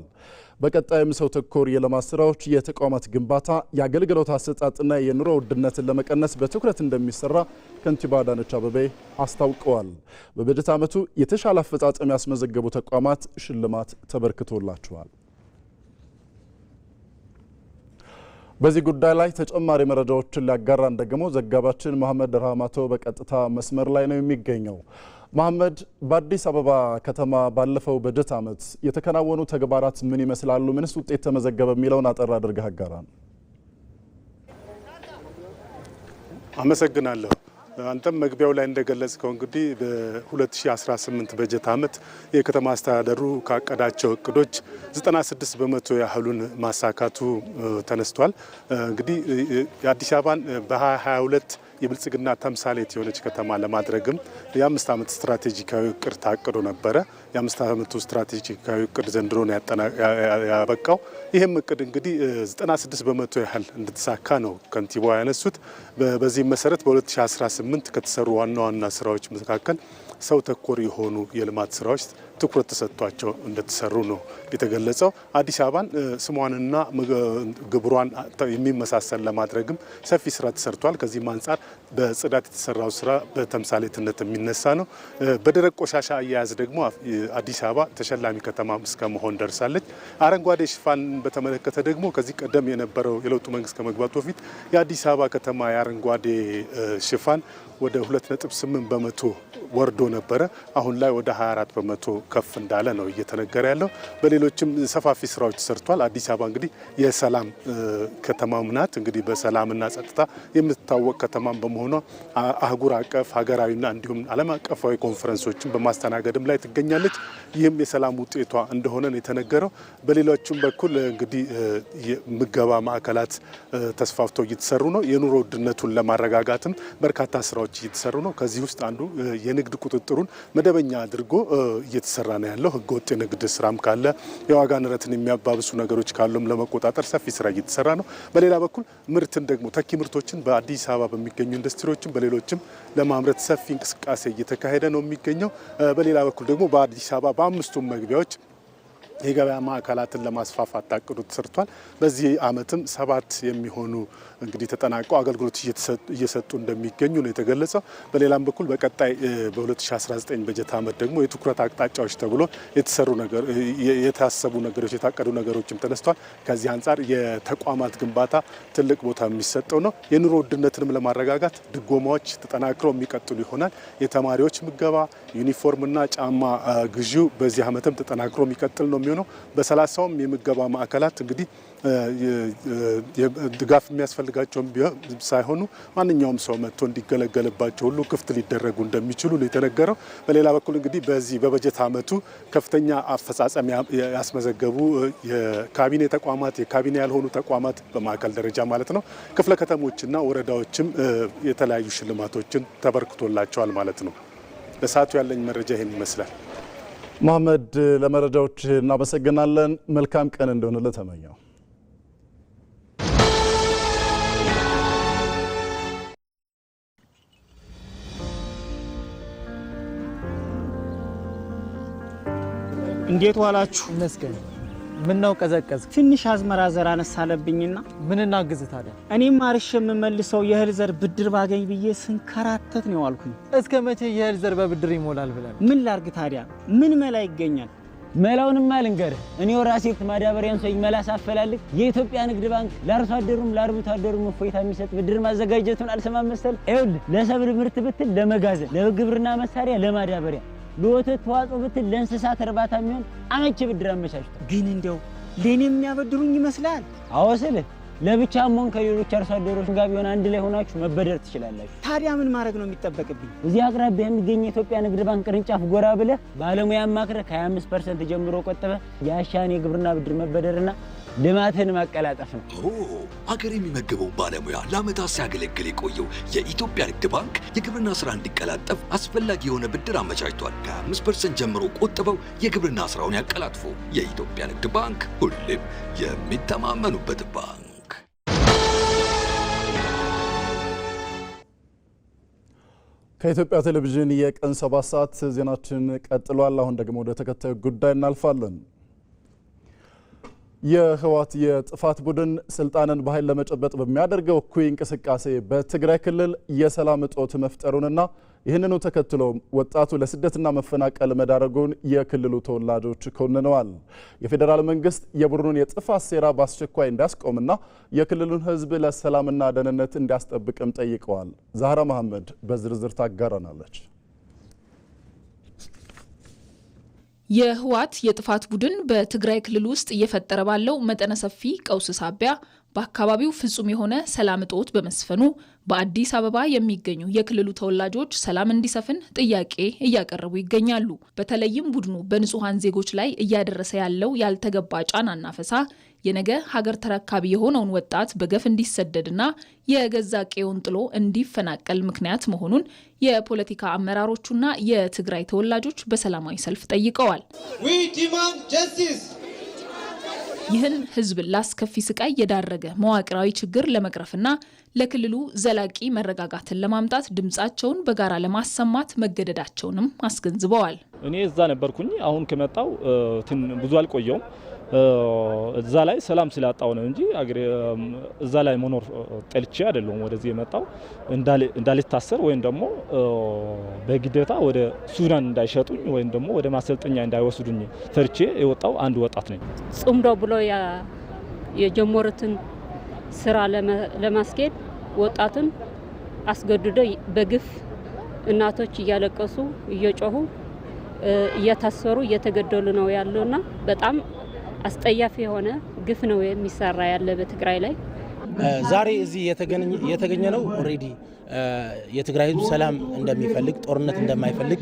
በቀጣይም ሰው ተኮር የልማት ስራዎች፣ የተቋማት ግንባታ፣ የአገልግሎት አሰጣጥና የኑሮ ውድነትን ለመቀነስ በትኩረት እንደሚሰራ ከንቲባ አዳነች አቤቤ አስታውቀዋል። በበጀት ዓመቱ የተሻለ አፈጻጸም ያስመዘገቡ ተቋማት ሽልማት ተበርክቶላቸዋል። በዚህ ጉዳይ ላይ ተጨማሪ መረጃዎችን ሊያጋራን ደግሞ ዘጋባችን መሐመድ ረህማቶ በቀጥታ መስመር ላይ ነው የሚገኘው። መሐመድ፣ በአዲስ አበባ ከተማ ባለፈው በጀት ዓመት የተከናወኑ ተግባራት ምን ይመስላሉ? ምንስ ውጤት ተመዘገበ? የሚለውን አጠር አድርገህ አጋራን። አመሰግናለሁ። አንተም መግቢያው ላይ እንደገለጽከው እንግዲህ በ2018 በጀት ዓመት የከተማ አስተዳደሩ ካቀዳቸው እቅዶች 96 በመቶ ያህሉን ማሳካቱ ተነስቷል። እንግዲህ የአዲስ አበባን በ2022 የብልጽግና ተምሳሌት የሆነች ከተማ ለማድረግም የ5 ዓመት ስትራቴጂካዊ እቅድ ታቅዶ ነበረ። የ5 ዓመቱ ስትራቴጂካዊ እቅድ ዘንድሮ ነው ያበቃው። ይህም እቅድ እንግዲህ 96 በመቶ ያህል እንድትሳካ ነው ከንቲባው ያነሱት። በዚህም መሰረት በ2018 ከተሰሩ ዋና ዋና ስራዎች መካከል ሰው ተኮር የሆኑ የልማት ስራዎች ትኩረት ተሰጥቷቸው እንደተሰሩ ነው የተገለጸው። አዲስ አበባን ስሟንና ግብሯን የሚመሳሰል ለማድረግም ሰፊ ስራ ተሰርቷል። ከዚህም አንጻር በጽዳት የተሰራው ስራ በተምሳሌትነት የሚነሳ ነው። በደረቅ ቆሻሻ አያያዝ ደግሞ አዲስ አበባ ተሸላሚ ከተማ እስከ መሆን ደርሳለች። አረንጓዴ ሽፋን በተመለከተ ደግሞ ከዚህ ቀደም የነበረው የለውጡ መንግስት ከመግባቱ በፊት የአዲስ አበባ ከተማ የአረንጓዴ ሽፋን ወደ 2.8 በመቶ ወርዶ ነበረ። አሁን ላይ ወደ 24 በመቶ ከፍ እንዳለ ነው እየተነገረ ያለው። በሌሎችም ሰፋፊ ስራዎች ተሰርቷል። አዲስ አበባ እንግዲህ የሰላም ከተማም ናት። እንግዲህ በሰላምና ጸጥታ የምትታወቅ ከተማም በመሆኗ አህጉር አቀፍ ሀገራዊና እንዲሁም ዓለም አቀፋዊ ኮንፈረንሶችን በማስተናገድም ላይ ትገኛለች። ይህም የሰላም ውጤቷ እንደሆነ ነው የተነገረው። በሌሎችም በኩል እንግዲህ የምገባ ማዕከላት ተስፋፍተው እየተሰሩ ነው። የኑሮ ውድነቱን ለማረጋጋትም በርካታ ስራዎች እየተሰሩ ነው። ከዚህ ውስጥ አንዱ የንግድ ቁጥጥሩን መደበኛ አድርጎ እየተሰራ ነው ያለው። ህገወጥ የንግድ ስራም ካለ የዋጋ ንረትን የሚያባብሱ ነገሮች ካሉም ለመቆጣጠር ሰፊ ስራ እየተሰራ ነው። በሌላ በኩል ምርትን ደግሞ ተኪ ምርቶችን በአዲስ አበባ በሚገኙ ኢንዱስትሪዎችም በሌሎችም ለማምረት ሰፊ እንቅስቃሴ እየተካሄደ ነው የሚገኘው። በሌላ በኩል ደግሞ በአዲስ አበባ በአምስቱም መግቢያዎች የገበያ ማዕከላትን ለማስፋፋት ታቅዶ ተሰርቷል። በዚህ ዓመትም 7 የሚሆኑ እንግዲህ ተጠናቀው አገልግሎት እየሰጡ እንደሚገኙ ነው የተገለጸው። በሌላም በኩል በቀጣይ በ2019 በጀት ዓመት ደግሞ የትኩረት አቅጣጫዎች ተብሎ የታሰቡ ነገሮች የታቀዱ ነገሮችም ተነስተዋል። ከዚህ አንጻር የተቋማት ግንባታ ትልቅ ቦታ የሚሰጠው ነው። የኑሮ ውድነትንም ለማረጋጋት ድጎማዎች ተጠናክረው የሚቀጥሉ ይሆናል። የተማሪዎች ምገባ፣ ዩኒፎርምና ጫማ ግዢው በዚህ ዓመትም ተጠናክሮ የሚቀጥል ነው የሚሆነው። በ30ም የምገባ ማዕከላት እንግዲህ ድጋፍ የሚያስፈልጋቸውም ሳይሆኑ ማንኛውም ሰው መጥቶ እንዲገለገልባቸው ሁሉ ክፍት ሊደረጉ እንደሚችሉ ነው የተነገረው። በሌላ በኩል እንግዲህ በዚህ በበጀት ዓመቱ ከፍተኛ አፈጻጸም ያስመዘገቡ የካቢኔ ተቋማት፣ የካቢኔ ያልሆኑ ተቋማት በማዕከል ደረጃ ማለት ነው ክፍለ ከተሞችና ወረዳዎችም የተለያዩ ሽልማቶችን ተበርክቶላቸዋል ማለት ነው። ለሰዓቱ ያለኝ መረጃ ይህን ይመስላል። መሐመድ፣ ለመረጃዎች እናመሰግናለን። መልካም ቀን እንደሆነ ተመኘው። እንዴት ዋላችሁ? መስገን ምን ነው ቀዘቀዝ? ትንሽ አዝመራ ዘር አነሳለብኝና ምን እናግዝ ታዲያ? እኔም ማርሽ የምመልሰው የእህል ዘር ብድር ባገኝ ብዬ ስንከራተት ነው ያልኩኝ። እስከ መቼ የእህል ዘር በብድር ይሞላል ብለን? ምን ላርግ ታዲያ? ምን መላ ይገኛል? መላውንማ ልንገርህ። እኔው ራሴ ማዳበሪያን ሰው መላ ሳፈላልግ የኢትዮጵያ ንግድ ባንክ ለአርሶ አደሩም ለአርብቶ አደሩም እፎይታ የሚሰጥ ብድር ማዘጋጀቱን አልሰማም መሰል። ይኸውልህ ለሰብል ምርት ብትል፣ ለመጋዘን፣ ለግብርና መሳሪያ፣ ለማዳበሪያ፣ ለወተት ተዋጽኦ ብትል፣ ለእንስሳት እርባታ የሚሆን አመቺ ብድር አመቻችቷል። ግን እንደው ለኔ የሚያበድሩኝ ይመስላል? አዎ ስልህ ለብቻም ሆነ ከሌሎች አርሶ አደሮች ጋር ቢሆን አንድ ላይ ሆናችሁ መበደር ትችላላችሁ። ታዲያ ምን ማድረግ ነው የሚጠበቅብኝ? እዚህ አቅራቢያ የሚገኝ የኢትዮጵያ ንግድ ባንክ ቅርንጫፍ ጎራ ብለህ ባለሙያ አማክረህ ከ25% ጀምሮ ቆጥበህ የአሻን የግብርና ብድር መበደርና ልማትን ማቀላጠፍ ነው። ሀገር የሚመግበው ባለሙያ ለዓመታት ሲያገለግል የቆየው የኢትዮጵያ ንግድ ባንክ የግብርና ስራ እንዲቀላጠፍ አስፈላጊ የሆነ ብድር አመቻችቷል። ከ5% ጀምሮ ቆጥበው የግብርና ስራውን ያቀላጥፉ። የኢትዮጵያ ንግድ ባንክ ሁሌም የሚተማመኑበት ባንክ። ከኢትዮጵያ ቴሌቪዥን የቀን 7 ሰዓት ዜናችን ቀጥሏል። አሁን ደግሞ ወደ ተከታዩ ጉዳይ እናልፋለን። የህወሓት የጥፋት ቡድን ስልጣንን በኃይል ለመጨበጥ በሚያደርገው እኩይ እንቅስቃሴ በትግራይ ክልል የሰላም እጦት መፍጠሩንና ይህንኑ ተከትሎ ወጣቱ ለስደትና መፈናቀል መዳረጉን የክልሉ ተወላጆች ኮንነዋል። የፌዴራል መንግስት የቡድኑን የጥፋት ሴራ በአስቸኳይ እንዲያስቆምና የክልሉን ሕዝብ ለሰላምና ደህንነት እንዲያስጠብቅም ጠይቀዋል። ዛህራ መሐመድ በዝርዝር ታጋራናለች። የህወሓት የጥፋት ቡድን በትግራይ ክልል ውስጥ እየፈጠረ ባለው መጠነ ሰፊ ቀውስ ሳቢያ በአካባቢው ፍጹም የሆነ ሰላም እጦት በመስፈኑ በአዲስ አበባ የሚገኙ የክልሉ ተወላጆች ሰላም እንዲሰፍን ጥያቄ እያቀረቡ ይገኛሉ። በተለይም ቡድኑ በንጹሃን ዜጎች ላይ እያደረሰ ያለው ያልተገባ ጫናና ፈሳ የነገ ሀገር ተረካቢ የሆነውን ወጣት በገፍ እንዲሰደድና የገዛ ቀዬውን ጥሎ እንዲፈናቀል ምክንያት መሆኑን የፖለቲካ አመራሮቹና የትግራይ ተወላጆች በሰላማዊ ሰልፍ ጠይቀዋል። ይህን ህዝብ ላስከፊ ስቃይ የዳረገ መዋቅራዊ ችግር ለመቅረፍና ለክልሉ ዘላቂ መረጋጋትን ለማምጣት ድምጻቸውን በጋራ ለማሰማት መገደዳቸውንም አስገንዝበዋል። እኔ እዛ ነበርኩኝ። አሁን ከመጣው ብዙ አልቆየውም። እዛ ላይ ሰላም ስላጣው ነው እንጂ እዛ ላይ መኖር ጠልቼ አይደለም ወደዚህ የመጣው። እንዳልታሰር ወይም ደግሞ በግዴታ ወደ ሱዳን እንዳይሸጡኝ ወይም ደግሞ ወደ ማሰልጠኛ እንዳይወስዱኝ ፈርቼ የወጣው አንድ ወጣት ነኝ። ጽምዶ ብሎ የጀመሩትን ስራ ለማስኬድ ወጣቱን አስገድዶ በግፍ እናቶች እያለቀሱ እየጮሁ እየታሰሩ እየተገደሉ ነው ያለውና በጣም አስጠያፊ የሆነ ግፍ ነው የሚሰራ ያለ በትግራይ ላይ። ዛሬ እዚህ የተገኘ ነው ኦሬዲ የትግራይ ህዝብ ሰላም እንደሚፈልግ ጦርነት እንደማይፈልግ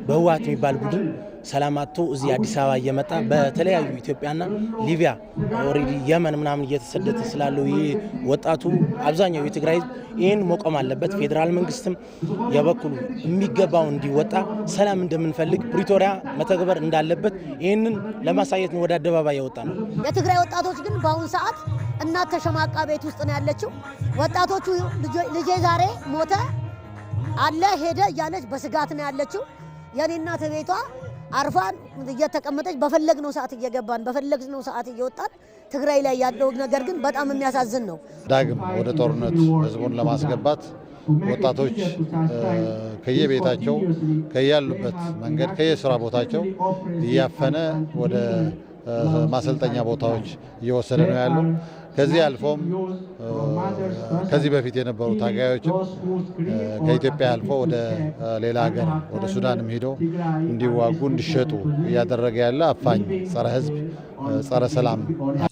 በህወሓት የሚባል ቡድን ሰላም አጥቶ እዚህ አዲስ አበባ እየመጣ በተለያዩ ኢትዮጵያና ሊቢያ ኦሬዲ የመን ምናምን እየተሰደደ ስላለው ይህ ወጣቱ አብዛኛው የትግራይ ህዝብ ይህን መቆም አለበት። ፌዴራል መንግስትም የበኩሉ የሚገባው እንዲወጣ ሰላም እንደምንፈልግ ፕሪቶሪያ መተግበር እንዳለበት ይህንን ለማሳየት ነው ወደ አደባባይ የወጣ ነው። የትግራይ ወጣቶች ግን በአሁኑ ሰዓት እናት ተሸማቃ ቤት ውስጥ ነው ያለችው። ወጣቶቹ ልጄ ዛሬ ሞተ አለ ሄደ እያለች በስጋት ነው ያለችው። የኔ እናት ቤቷ አርፋን እየተቀመጠች በፈለግነው ሰዓት እየገባን በፈለግነው ሰዓት እየወጣን ትግራይ ላይ ያለው ነገር ግን በጣም የሚያሳዝን ነው። ዳግም ወደ ጦርነት ህዝቡን ለማስገባት ወጣቶች ከየቤታቸው ከያሉበት መንገድ ከየስራ ቦታቸው እያፈነ ወደ ማሰልጠኛ ቦታዎች እየወሰደ ነው ያለው። ከዚህ አልፎም ከዚህ በፊት የነበሩ ታጋዮችም ከኢትዮጵያ አልፎ ወደ ሌላ ሀገር ወደ ሱዳንም ሄደው እንዲዋጉ እንዲሸጡ እያደረገ ያለ አፋኝ ጸረ ህዝብ ጸረ ሰላም።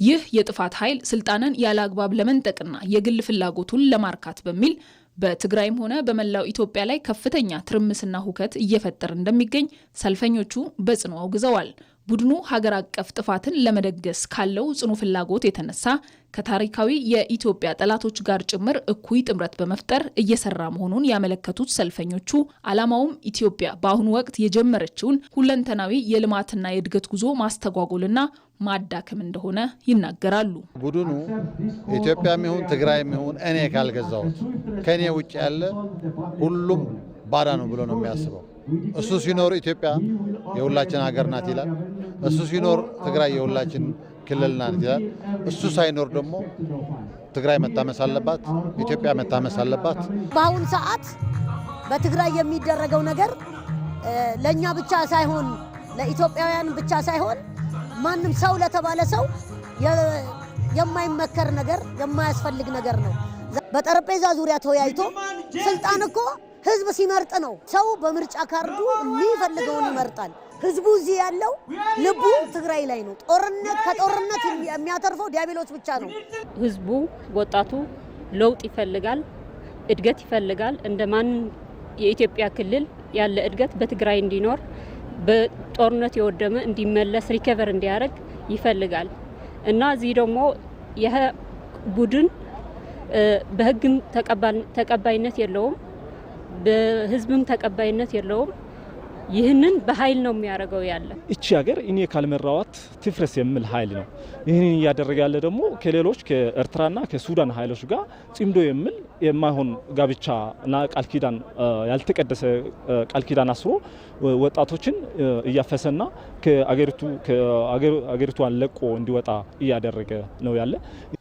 ይህ የጥፋት ኃይል ስልጣንን ያለ አግባብ ለመንጠቅና የግል ፍላጎቱን ለማርካት በሚል በትግራይም ሆነ በመላው ኢትዮጵያ ላይ ከፍተኛ ትርምስና ሁከት እየፈጠረ እንደሚገኝ ሰልፈኞቹ በጽኑ አውግዘዋል። ቡድኑ ሀገር አቀፍ ጥፋትን ለመደገስ ካለው ጽኑ ፍላጎት የተነሳ ከታሪካዊ የኢትዮጵያ ጠላቶች ጋር ጭምር እኩይ ጥምረት በመፍጠር እየሰራ መሆኑን ያመለከቱት ሰልፈኞቹ ዓላማውም ኢትዮጵያ በአሁኑ ወቅት የጀመረችውን ሁለንተናዊ የልማትና የእድገት ጉዞ ማስተጓጎልና ማዳከም እንደሆነ ይናገራሉ። ቡድኑ ኢትዮጵያም ይሁን ትግራይም ይሁን እኔ ካልገዛሁት ከኔ ውጭ ያለ ሁሉም ባዳ ነው ብሎ ነው የሚያስበው። እሱ ሲኖር ኢትዮጵያ የሁላችን ሀገር ናት ይላል። እሱ ሲኖር ትግራይ የሁላችን ክልል ናት ይላል። እሱ ሳይኖር ደግሞ ትግራይ መታመስ አለባት፣ ኢትዮጵያ መታመስ አለባት። በአሁኑ ሰዓት በትግራይ የሚደረገው ነገር ለኛ ብቻ ሳይሆን ለኢትዮጵያውያን ብቻ ሳይሆን ማንም ሰው ለተባለ ሰው የማይመከር ነገር የማያስፈልግ ነገር ነው። በጠረጴዛ ዙሪያ ተወያይቶ ስልጣን እኮ ህዝብ ሲመርጥ ነው። ሰው በምርጫ ካርዱ የሚፈልገውን ይመርጣል። ህዝቡ እዚህ ያለው ልቡ ትግራይ ላይ ነው። ከጦርነት የሚያተርፈው ዲያብሎስ ብቻ ነው። ህዝቡ ወጣቱ ለውጥ ይፈልጋል፣ እድገት ይፈልጋል። እንደማን የኢትዮጵያ ክልል ያለ እድገት በትግራይ እንዲኖር፣ በጦርነት የወደመ እንዲመለስ፣ ሪከቨር እንዲያደርግ ይፈልጋል እና እዚህ ደግሞ ይህ ቡድን በህግም ተቀባይነት የለውም፣ በህዝብም ተቀባይነት የለውም። ይህንን በኃይል ነው የሚያደርገው ያለ። እቺ ሀገር እኔ ካልመራዋት ትፍረስ የሚል ኃይል ነው። ይህንን እያደረገ ያለ ደግሞ ከሌሎች ከኤርትራና ከሱዳን ኃይሎች ጋር ጽምዶ የሚል የማይሆን ጋብቻና ቃል ኪዳን ያልተቀደሰ ቃል ኪዳን አስሮ ወጣቶችን እያፈሰና ከአገሪቷን ለቆ እንዲወጣ እያደረገ ነው ያለ።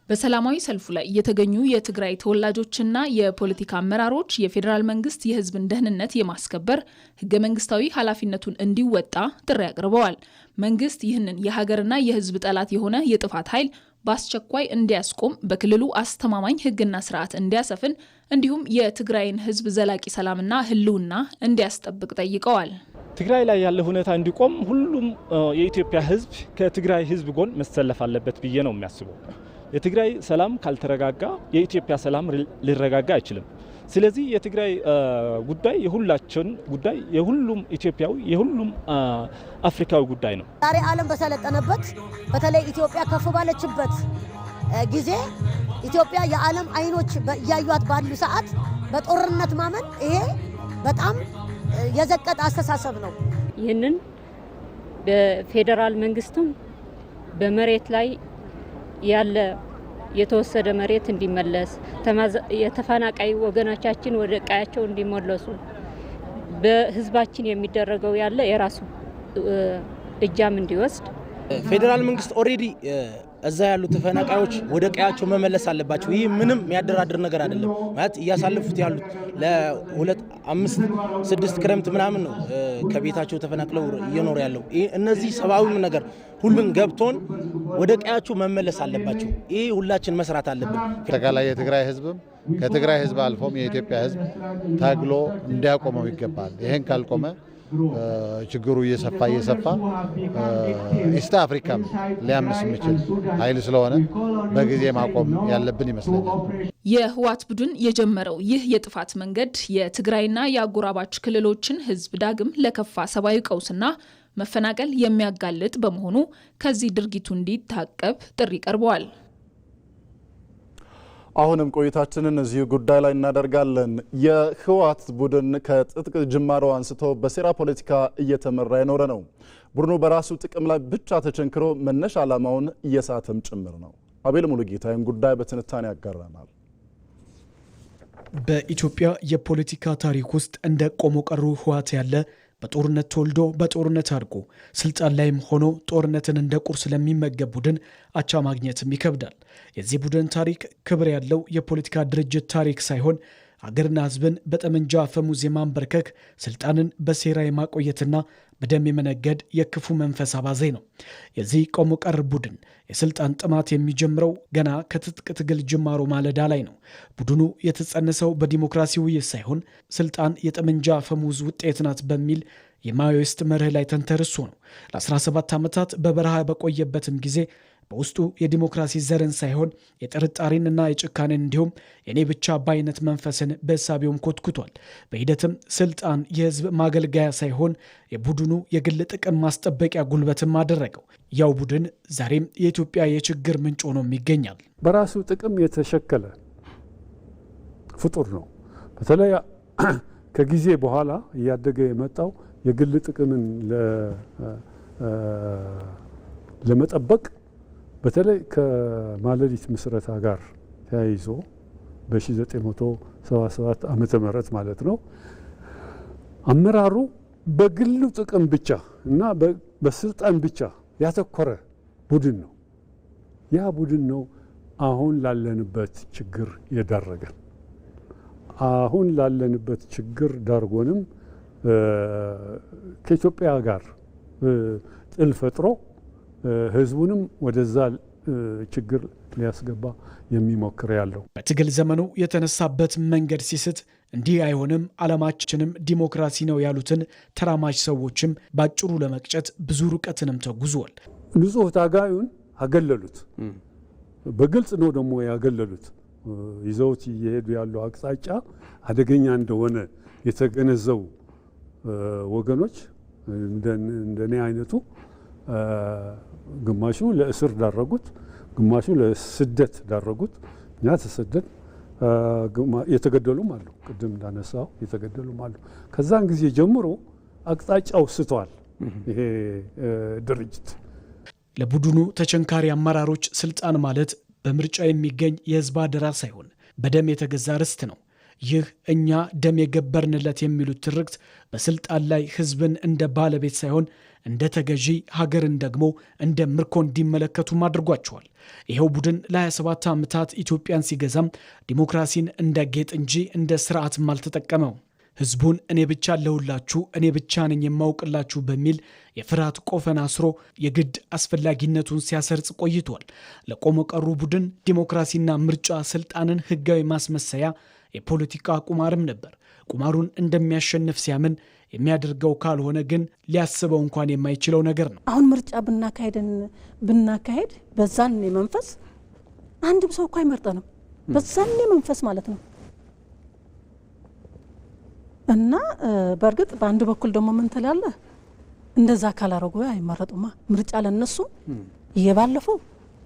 በሰላማዊ ሰልፉ ላይ የተገኙ የትግራይ ተወላጆችና የፖለቲካ አመራሮች የፌዴራል መንግስት የህዝብን ደህንነት የማስከበር ህገ መንግስታዊ ኃላፊነቱን እንዲወጣ ጥሪ አቅርበዋል። መንግስት ይህንን የሀገርና የህዝብ ጠላት የሆነ የጥፋት ኃይል በአስቸኳይ እንዲያስቆም፣ በክልሉ አስተማማኝ ህግና ስርዓት እንዲያሰፍን እንዲሁም የትግራይን ህዝብ ዘላቂ ሰላምና ህልውና እንዲያስጠብቅ ጠይቀዋል። ትግራይ ላይ ያለ ሁኔታ እንዲቆም ሁሉም የኢትዮጵያ ህዝብ ከትግራይ ህዝብ ጎን መሰለፍ አለበት ብዬ ነው የሚያስበው። የትግራይ ሰላም ካልተረጋጋ የኢትዮጵያ ሰላም ሊረጋጋ አይችልም። ስለዚህ የትግራይ ጉዳይ የሁላችን ጉዳይ፣ የሁሉም ኢትዮጵያዊ፣ የሁሉም አፍሪካዊ ጉዳይ ነው። ዛሬ ዓለም በሰለጠነበት በተለይ ኢትዮጵያ ከፍ ባለችበት ጊዜ ኢትዮጵያ የዓለም አይኖች እያዩት ባሉ ሰዓት በጦርነት ማመን ይሄ በጣም የዘቀጠ አስተሳሰብ ነው። ይህንን በፌዴራል መንግስትም በመሬት ላይ ያለ የተወሰደ መሬት እንዲመለስ፣ የተፈናቃይ ወገኖቻችን ወደ ቀያቸው እንዲመለሱ፣ በህዝባችን የሚደረገው ያለ የራሱ እጃም እንዲወስድ ፌዴራል መንግስት ኦሬዲ እዛ ያሉ ተፈናቃዮች ወደ ቀያቸው መመለስ አለባቸው። ይህ ምንም የሚያደራድር ነገር አይደለም። ማለት እያሳለፉት ያሉት ለ5-6 ክረምት ምናምን ነው ከቤታቸው ተፈናቅለው እየኖሩ ያለው። እነዚህ ሰብአዊም ነገር ሁሉን ገብቶን ወደ ቀያቸው መመለስ አለባቸው። ይህ ሁላችን መስራት አለብን። አጠቃላይ የትግራይ ህዝብም ከትግራይ ህዝብ አልፎም የኢትዮጵያ ህዝብ ታግሎ እንዲያቆመው ይገባል። ይሄን ካልቆመ ችግሩ እየሰፋ ኢስት አፍሪካም ሊያምስ የሚችል ኃይል ስለሆነ በጊዜ ማቆም ያለብን ይመስለኛል። የህወሓት ቡድን የጀመረው ይህ የጥፋት መንገድ የትግራይና የአጎራባች ክልሎችን ህዝብ ዳግም ለከፋ ሰብአዊ ቀውስና መፈናቀል የሚያጋልጥ በመሆኑ ከዚህ ድርጊቱ እንዲታቀብ ጥሪ ቀርበዋል። አሁንም ቆይታችንን እዚሁ ጉዳይ ላይ እናደርጋለን። የህወሓት ቡድን ከጥጥቅ ጅማሮ አንስቶ በሴራ ፖለቲካ እየተመራ የኖረ ነው። ቡድኑ በራሱ ጥቅም ላይ ብቻ ተቸንክሮ መነሻ ዓላማውን እየሳተም ጭምር ነው። አቤል ሙሉጌታን ጉዳይ በትንታኔ ያጋራናል። በኢትዮጵያ የፖለቲካ ታሪክ ውስጥ እንደ ቆሞ ቀሩ ህወሓት ያለ በጦርነት ተወልዶ በጦርነት አድጎ ስልጣን ላይም ሆኖ ጦርነትን እንደ ቁርስ ለሚመገብ ቡድን አቻ ማግኘትም ይከብዳል። የዚህ ቡድን ታሪክ ክብር ያለው የፖለቲካ ድርጅት ታሪክ ሳይሆን አገርና ህዝብን በጠመንጃ አፈሙዝ የማንበርከክ ስልጣንን በሴራ የማቆየትና በደም የመነገድ የክፉ መንፈስ አባዜ ነው። የዚህ ቆሞ ቀር ቡድን የስልጣን ጥማት የሚጀምረው ገና ከትጥቅ ትግል ጅማሮ ማለዳ ላይ ነው። ቡድኑ የተጸነሰው በዲሞክራሲ ውይይት ሳይሆን ስልጣን የጠመንጃ አፈሙዝ ውጤት ናት በሚል የማዮይስት መርህ ላይ ተንተርሶ ነው። ለ17 ዓመታት በበረሃ በቆየበትም ጊዜ በውስጡ የዲሞክራሲ ዘርን ሳይሆን የጥርጣሬንና የጭካኔን እንዲሁም የኔ ብቻ ባይነት መንፈስን በእሳቤውም ኮትኩቷል። በሂደትም ስልጣን የህዝብ ማገልገያ ሳይሆን የቡድኑ የግል ጥቅም ማስጠበቂያ ጉልበትም አደረገው። ያው ቡድን ዛሬም የኢትዮጵያ የችግር ምንጭ ሆኖም ይገኛል። በራሱ ጥቅም የተሸከለ ፍጡር ነው። በተለይ ከጊዜ በኋላ እያደገ የመጣው የግል ጥቅምን ለመጠበቅ በተለይ ከማለዲት ምስረታ ጋር ተያይዞ በ1977 ዓመተ ምህረት ማለት ነው አመራሩ በግሉ ጥቅም ብቻ እና በስልጣን ብቻ ያተኮረ ቡድን ነው። ያ ቡድን ነው አሁን ላለንበት ችግር የዳረገን። አሁን ላለንበት ችግር ዳርጎንም ከኢትዮጵያ ጋር ጥል ፈጥሮ ህዝቡንም ወደዛ ችግር ሊያስገባ የሚሞክር ያለው በትግል ዘመኑ የተነሳበት መንገድ ሲስት እንዲህ አይሆንም ዓላማችንም ዲሞክራሲ ነው ያሉትን ተራማጅ ሰዎችም ባጭሩ ለመቅጨት ብዙ ርቀትንም ተጉዟል። ንጹህ ታጋዩን አገለሉት። በግልጽ ነው ደግሞ ያገለሉት። ይዘውት እየሄዱ ያለው አቅጣጫ አደገኛ እንደሆነ የተገነዘቡ ወገኖች እንደኔ አይነቱ ግማሹ ለእስር ዳረጉት፣ ግማሹ ለስደት ዳረጉት። እኛ ተሰደን የተገደሉም አሉ። ቅድም እንዳነሳው የተገደሉም አሉ። ከዛን ጊዜ ጀምሮ አቅጣጫው ስተዋል ይሄ ድርጅት። ለቡድኑ ተቸንካሪ አመራሮች ስልጣን ማለት በምርጫ የሚገኝ የህዝብ አደራ ሳይሆን በደም የተገዛ ርስት ነው። ይህ እኛ ደም የገበርንለት የሚሉት ትርክት በስልጣን ላይ ህዝብን እንደ ባለቤት ሳይሆን እንደ ተገዢ፣ ሀገርን ደግሞ እንደ ምርኮ እንዲመለከቱም አድርጓቸዋል። ይኸው ቡድን ለ27 ዓመታት ኢትዮጵያን ሲገዛም ዲሞክራሲን እንደ ጌጥ እንጂ እንደ ስርዓትም አልተጠቀመው። ህዝቡን እኔ ብቻ አለሁላችሁ፣ እኔ ብቻ ነኝ የማውቅላችሁ በሚል የፍርሃት ቆፈን አስሮ የግድ አስፈላጊነቱን ሲያሰርጽ ቆይቷል። ለቆሞ ቀሩ ቡድን ዲሞክራሲና ምርጫ ስልጣንን ህጋዊ ማስመሰያ የፖለቲካ ቁማርም ነበር። ቁማሩን እንደሚያሸንፍ ሲያምን የሚያደርገው ካልሆነ ግን ሊያስበው እንኳን የማይችለው ነገር ነው። አሁን ምርጫ ብናካሄድ በዛን መንፈስ አንድም ሰው እኮ አይመርጠንም። በዛን መንፈስ ማለት ነው። እና በእርግጥ በአንድ በኩል ደግሞ ምን ትላለህ? እንደዛ ካላረጉ አይመረጡማ። ምርጫ ለነሱ የባለፈው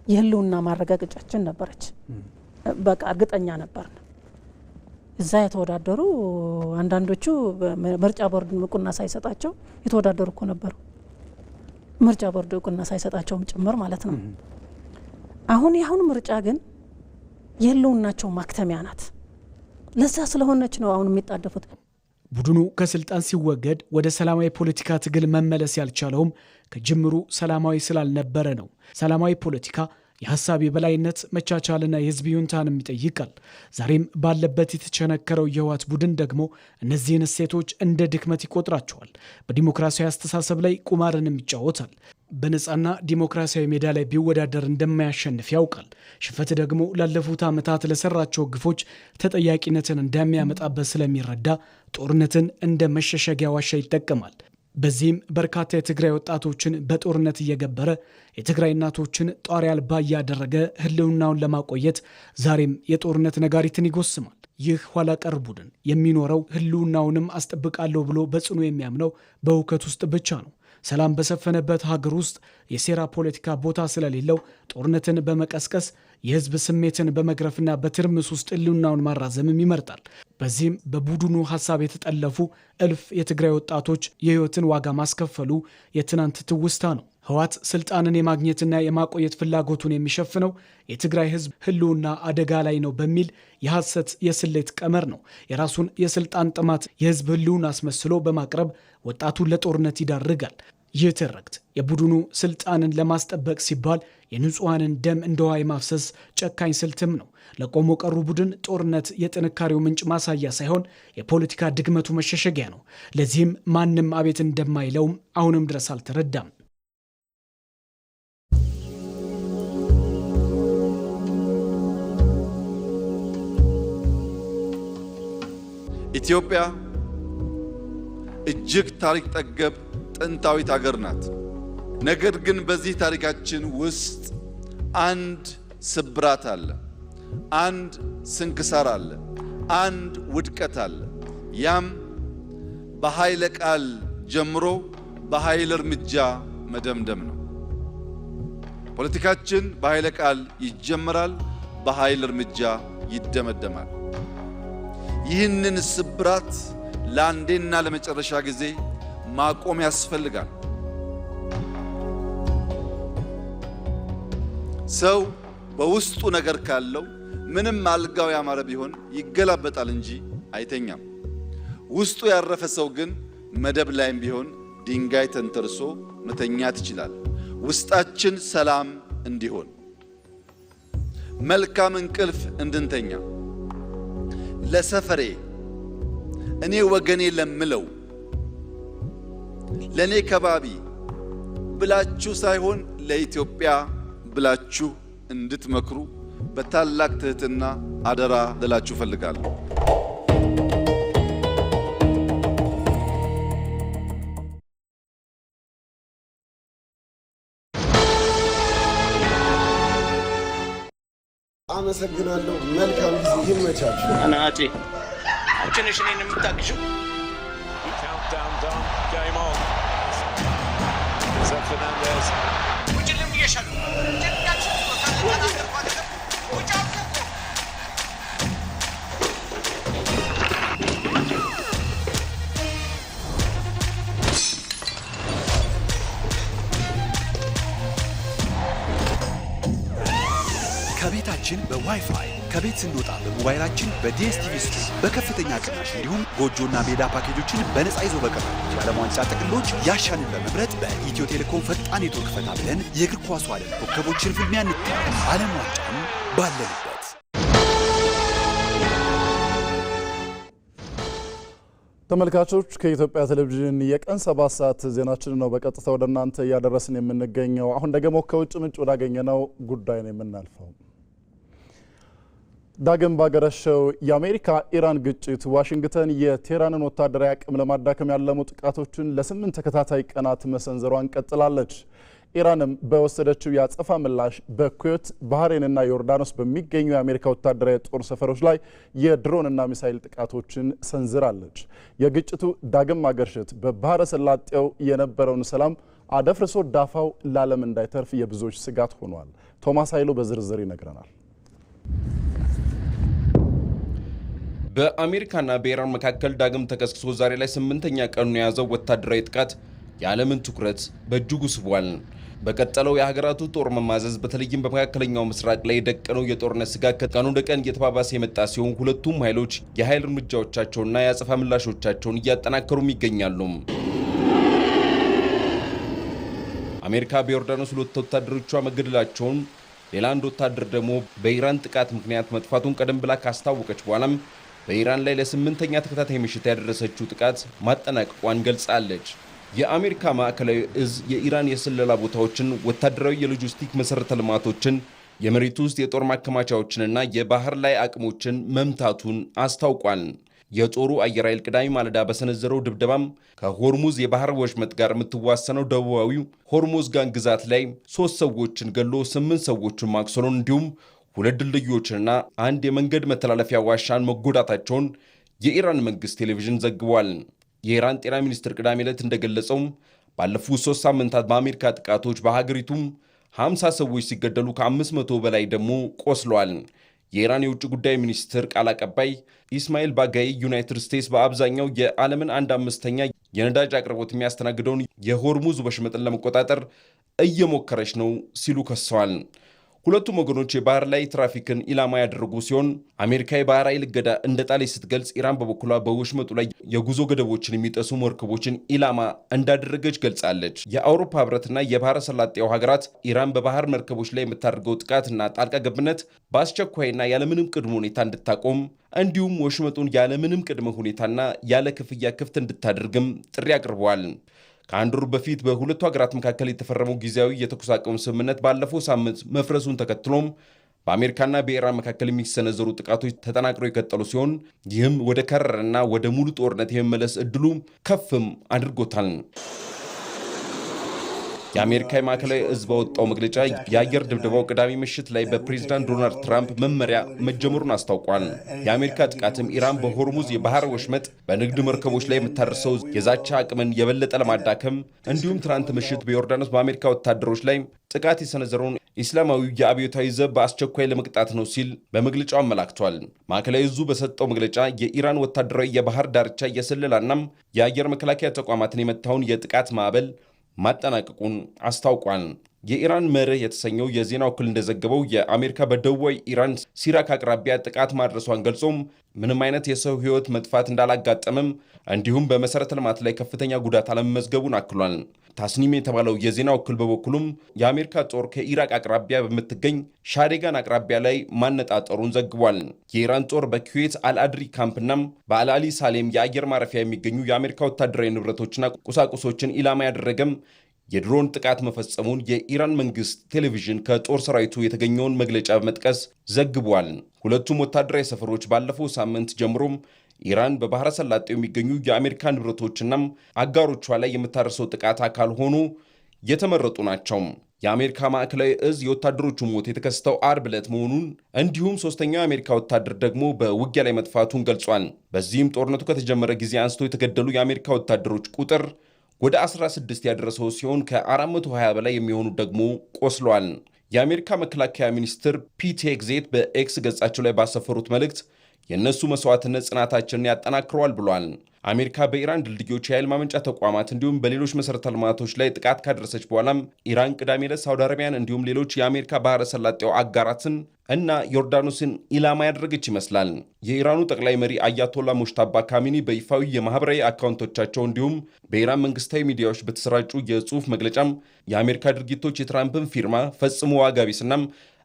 የህልውና ማረጋገጫችን ነበረች። በቃ እርግጠኛ ነበርን። እዛ የተወዳደሩ አንዳንዶቹ ምርጫ ቦርድ እውቅና ሳይሰጣቸው የተወዳደሩ እኮ ነበሩ። ምርጫ ቦርድ እውቅና ሳይሰጣቸውም ጭምር ማለት ነው። አሁን ያሁን ምርጫ ግን የህልውናቸው ማክተሚያ ናት። ለዛ ስለሆነች ነው አሁን የሚጣደፉት። ቡድኑ ከስልጣን ሲወገድ ወደ ሰላማዊ ፖለቲካ ትግል መመለስ ያልቻለውም ከጅምሩ ሰላማዊ ስላልነበረ ነው። ሰላማዊ ፖለቲካ የሐሳብ የበላይነት መቻቻልና የህዝብ ይሁንታንም ይጠይቃል። ዛሬም ባለበት የተቸነከረው የህወሓት ቡድን ደግሞ እነዚህን እሴቶች እንደ ድክመት ይቆጥራቸዋል። በዲሞክራሲያዊ አስተሳሰብ ላይ ቁማርንም ይጫወታል። በነጻና ዲሞክራሲያዊ ሜዳ ላይ ቢወዳደር እንደማያሸንፍ ያውቃል። ሽንፈት ደግሞ ላለፉት ዓመታት ለሰራቸው ግፎች ተጠያቂነትን እንደሚያመጣበት ስለሚረዳ ጦርነትን እንደ መሸሸጊያ ዋሻ ይጠቀማል። በዚህም በርካታ የትግራይ ወጣቶችን በጦርነት እየገበረ የትግራይ እናቶችን ጧሪ አልባ እያደረገ ህልውናውን ለማቆየት ዛሬም የጦርነት ነጋሪትን ይጎስማል። ይህ ኋላ ቀር ቡድን የሚኖረው ህልውናውንም አስጠብቃለሁ ብሎ በጽኑ የሚያምነው በእውከት ውስጥ ብቻ ነው። ሰላም በሰፈነበት ሀገር ውስጥ የሴራ ፖለቲካ ቦታ ስለሌለው ጦርነትን በመቀስቀስ የህዝብ ስሜትን በመግረፍና በትርምስ ውስጥ ህልውናውን ማራዘምም ይመርጣል። በዚህም በቡድኑ ሀሳብ የተጠለፉ እልፍ የትግራይ ወጣቶች የህይወትን ዋጋ ማስከፈሉ የትናንት ትውስታ ነው። ህወሓት ስልጣንን የማግኘትና የማቆየት ፍላጎቱን የሚሸፍነው የትግራይ ህዝብ ህልውና አደጋ ላይ ነው በሚል የሐሰት የስሌት ቀመር ነው። የራሱን የስልጣን ጥማት የህዝብ ህልውና አስመስሎ በማቅረብ ወጣቱን ለጦርነት ይዳርጋል። ይህ ትርክት የቡድኑ ስልጣንን ለማስጠበቅ ሲባል የንጹሐንን ደም እንደ ውሃ የማፍሰስ ጨካኝ ስልትም ነው። ለቆሞ ቀሩ ቡድን ጦርነት የጥንካሬው ምንጭ ማሳያ ሳይሆን የፖለቲካ ድግመቱ መሸሸጊያ ነው። ለዚህም ማንም አቤት እንደማይለውም አሁንም ድረስ አልተረዳም። ኢትዮጵያ እጅግ ታሪክ ጠገብ ጥንታዊት ሀገር ናት። ነገር ግን በዚህ ታሪካችን ውስጥ አንድ ስብራት አለ፣ አንድ ስንክሳር አለ፣ አንድ ውድቀት አለ። ያም በኃይለ ቃል ጀምሮ በኃይል እርምጃ መደምደም ነው። ፖለቲካችን በኃይለ ቃል ይጀምራል፣ በኃይል እርምጃ ይደመደማል። ይህንን ስብራት ለአንዴና ለመጨረሻ ጊዜ ማቆም ያስፈልጋል። ሰው በውስጡ ነገር ካለው ምንም አልጋው ያማረ ቢሆን ይገላበጣል እንጂ አይተኛም። ውስጡ ያረፈ ሰው ግን መደብ ላይም ቢሆን ድንጋይ ተንተርሶ መተኛት ይችላል። ውስጣችን ሰላም እንዲሆን መልካም እንቅልፍ እንድንተኛ ለሰፈሬ እኔ ወገኔ ለምለው ለኔ ከባቢ ብላችሁ ሳይሆን ለኢትዮጵያ ብላችሁ እንድትመክሩ በታላቅ ትህትና አደራ ልላችሁ ፈልጋለሁ። አመሰግናለሁ። መልካም ጊዜ ይመቻችሁ። አናጪ አንቺ ነሽ እኔን የምታግዢው። ከቤታችን በዋይፋይ ከቤት ስንወጣ በሞባይላችን በዲኤስቲቪ ስትሪም በከፍተኛ ቅናሽ እንዲሁም ጎጆና ሜዳ ፓኬጆችን በነፃ ይዞ በቀረቡ የዓለም ዋንጫ ጥቅሎች ያሻንን በመምረጥ በኢትዮ ቴሌኮም ፈጣን ኔትወርክ ፈታ ብለን የእግር ኳሱ ዓለም ኮከቦችን ፍልሚያ እንታየው። ዓለም ዋንጫን ባለንበት። ተመልካቾች ከኢትዮጵያ ቴሌቪዥን የቀን 7 ሰዓት ዜናችን ነው በቀጥታ ወደ እናንተ እያደረስን የምንገኘው። አሁን ደግሞ ከውጭ ምንጭ ወዳገኘነው ጉዳይ ነው የምናልፈው። ዳግም ባገረሸው የአሜሪካ ኢራን ግጭት ዋሽንግተን የቴህራንን ወታደራዊ አቅም ለማዳከም ያለሙ ጥቃቶችን ለ8 ተከታታይ ቀናት መሰንዘሯን ቀጥላለች። ኢራንም በወሰደችው ያጸፋ ምላሽ በኩዌት ባህሬንና ዮርዳኖስ በሚገኙ የአሜሪካ ወታደራዊ ጦር ሰፈሮች ላይ የድሮንና ሚሳኤል ጥቃቶችን ሰንዝራለች። የግጭቱ ዳግም ማገርሸት በባህረ ሰላጤው የነበረውን ሰላም አደፍርሶ ዳፋው ለዓለም እንዳይተርፍ የብዙዎች ስጋት ሆኗል። ቶማስ ኃይሉ በዝርዝር ይነግረናል። በአሜሪካና በኢራን መካከል ዳግም ተቀስቅሶ ዛሬ ላይ 8ኛ ቀኑን የያዘው ወታደራዊ ጥቃት የዓለምን ትኩረት በእጅጉ ስቧል። በቀጠለው የሀገራቱ ጦር መማዘዝ በተለይም በመካከለኛው ምስራቅ ላይ የደቀነው የጦርነት ስጋት ከቀን ወደ ቀን እየተባባሰ የመጣ ሲሆን ሁለቱም ኃይሎች የኃይል እርምጃዎቻቸውና የአጸፋ ምላሾቻቸውን እያጠናከሩም ይገኛሉ። አሜሪካ በዮርዳኖስ 2 ወታደሮቿ መገደላቸውን፣ ሌላ አንድ ወታደር ደግሞ በኢራን ጥቃት ምክንያት መጥፋቱን ቀደም ብላ ካስታወቀች በኋላም በኢራን ላይ ለ8ኛ ተከታታይ ምሽት ያደረሰችው ጥቃት ማጠናቀቋን ገልጻለች። የአሜሪካ ማዕከላዊ እዝ የኢራን የስለላ ቦታዎችን፣ ወታደራዊ የሎጂስቲክ መሰረተ ልማቶችን፣ የመሬት ውስጥ የጦር ማከማቻዎችንና የባህር ላይ አቅሞችን መምታቱን አስታውቋል። የጦሩ አየር ኃይል ቅዳሜ ማለዳ በሰነዘረው ድብደባም ከሆርሙዝ የባህር ወሽመጥ ጋር የምትዋሰነው ደቡባዊው ሆርሙዝጋን ግዛት ላይ 3 ሰዎችን ገሎ 8 ሰዎችን ማቁሰሉን እንዲሁም 2 ድልድዮችንና አንድ የመንገድ መተላለፊያ ዋሻን መጎዳታቸውን የኢራን መንግስት ቴሌቪዥን ዘግቧል። የኢራን ጤና ሚኒስትር ቅዳሜ ዕለት እንደገለጸው ባለፉት 3 ሳምንታት በአሜሪካ ጥቃቶች በሀገሪቱም 50 ሰዎች ሲገደሉ ከ500 በላይ ደግሞ ቆስለዋል። የኢራን የውጭ ጉዳይ ሚኒስትር ቃል አቀባይ ኢስማኤል ባጋይ ዩናይትድ ስቴትስ በአብዛኛው የዓለምን 1/5ኛ የነዳጅ አቅርቦት የሚያስተናግደውን የሆርሙዝ ወሽመጥን ለመቆጣጠር እየሞከረች ነው ሲሉ ከሰዋል። ሁለቱም ወገኖች የባህር ላይ ትራፊክን ኢላማ ያደረጉ ሲሆን አሜሪካ የባህር ኃይል እገዳ እንደጣለች ስትገልጽ፣ ኢራን በበኩሏ በወሽመጡ ላይ የጉዞ ገደቦችን የሚጠሱ መርከቦችን ኢላማ እንዳደረገች ገልጻለች። የአውሮፓ ህብረትና የባህረ ሰላጤው ሀገራት ኢራን በባህር መርከቦች ላይ የምታደርገው ጥቃትና ጣልቃ ገብነት በአስቸኳይና ያለምንም ቅድመ ሁኔታ እንድታቆም እንዲሁም ወሽመጡን ያለምንም ቅድመ ሁኔታና ያለ ክፍያ ክፍት እንድታደርግም ጥሪ አቅርበዋል። ከአንድ ወር በፊት በሁለቱ ሀገራት መካከል የተፈረመው ጊዜያዊ የተኩስ አቁም ስምምነት ባለፈው ሳምንት መፍረሱን ተከትሎም በአሜሪካና በኢራን መካከል የሚሰነዘሩ ጥቃቶች ተጠናክረው የቀጠሉ ሲሆን ይህም ወደ ከረረና ወደ ሙሉ ጦርነት የመመለስ እድሉ ከፍም አድርጎታል። የአሜሪካ የማዕከላዊ እዝ ባወጣው መግለጫ የአየር ድብደባው ቅዳሜ ምሽት ላይ በፕሬዝዳንት ዶናልድ ትራምፕ መመሪያ መጀመሩን አስታውቋል። የአሜሪካ ጥቃትም ኢራን በሆርሙዝ የባህር ወሽመጥ በንግድ መርከቦች ላይ የምታደርሰው የዛቻ አቅምን የበለጠ ለማዳከም እንዲሁም ትናንት ምሽት በዮርዳኖስ በአሜሪካ ወታደሮች ላይ ጥቃት የሰነዘረውን ኢስላማዊ የአብዮታዊ ዘብ በአስቸኳይ ለመቅጣት ነው ሲል በመግለጫው አመላክቷል። ማዕከላዊ እዙ በሰጠው መግለጫ የኢራን ወታደራዊ የባህር ዳርቻ የስለላናም የአየር መከላከያ ተቋማትን የመታውን የጥቃት ማዕበል ማጠናቀቁን አስታውቋል። የኢራን መርህ የተሰኘው የዜና ወኪል እንደዘገበው የአሜሪካ በደቡባዊ ኢራን ሲራክ አቅራቢያ ጥቃት ማድረሷን ገልጾም ምንም አይነት የሰው ሕይወት መጥፋት እንዳላጋጠመም እንዲሁም በመሰረተ ልማት ላይ ከፍተኛ ጉዳት አለመመዝገቡን አክሏል። ታስኒም የተባለው የዜና ወኪል በበኩሉም የአሜሪካ ጦር ከኢራቅ አቅራቢያ በምትገኝ ሻዴጋን አቅራቢያ ላይ ማነጣጠሩን ዘግቧል። የኢራን ጦር በኩዌት አልአድሪ ካምፕናም በአልአሊ ሳሌም የአየር ማረፊያ የሚገኙ የአሜሪካ ወታደራዊ ንብረቶችና ቁሳቁሶችን ኢላማ ያደረገም የድሮን ጥቃት መፈጸሙን የኢራን መንግስት ቴሌቪዥን ከጦር ሰራዊቱ የተገኘውን መግለጫ በመጥቀስ ዘግቧል። ሁለቱም ወታደራዊ ሰፈሮች ባለፈው ሳምንት ጀምሮም ኢራን በባህረ ሰላጤው የሚገኙ የአሜሪካ ንብረቶችና አጋሮቿ ላይ የምታደርሰው ጥቃት አካል ሆኖ የተመረጡ ናቸው። የአሜሪካ ማዕከላዊ እዝ የወታደሮቹ ሞት የተከሰተው አርብ ዕለት መሆኑን እንዲሁም 3ኛው የአሜሪካ ወታደር ደግሞ በውጊያ ላይ መጥፋቱን ገልጿል። በዚህም ጦርነቱ ከተጀመረ ጊዜ አንስቶ የተገደሉ የአሜሪካ ወታደሮች ቁጥር ወደ 16 ያደረሰው ሲሆን ከ420 በላይ የሚሆኑ ደግሞ ቆስለዋል። የአሜሪካ መከላከያ ሚኒስትር ፒት ሄግሴት በኤክስ ገጻቸው ላይ ባሰፈሩት መልእክት የእነሱ መስዋዕትነት ጽናታችንን ያጠናክረዋል ብሏል። አሜሪካ በኢራን ድልድዮች፣ የኃይል ማመንጫ ተቋማት እንዲሁም በሌሎች መሰረተ ልማቶች ላይ ጥቃት ካደረሰች በኋላም ኢራን ቅዳሜ ዕለት ሳውዲ አረቢያን እንዲሁም ሌሎች የአሜሪካ ባህረ ሰላጤው አጋራትን እና ዮርዳኖስን ኢላማ ያደረገች ይመስላል። የኢራኑ ጠቅላይ መሪ አያቶላ ሙጅተባ ካሚኒ በይፋዊ የማህበራዊ አካውንቶቻቸው እንዲሁም በኢራን መንግስታዊ ሚዲያዎች በተሰራጩ የጽሑፍ መግለጫም የአሜሪካ ድርጊቶች የትራምፕን ፊርማ ፈጽሞ ዋጋ ቢስናም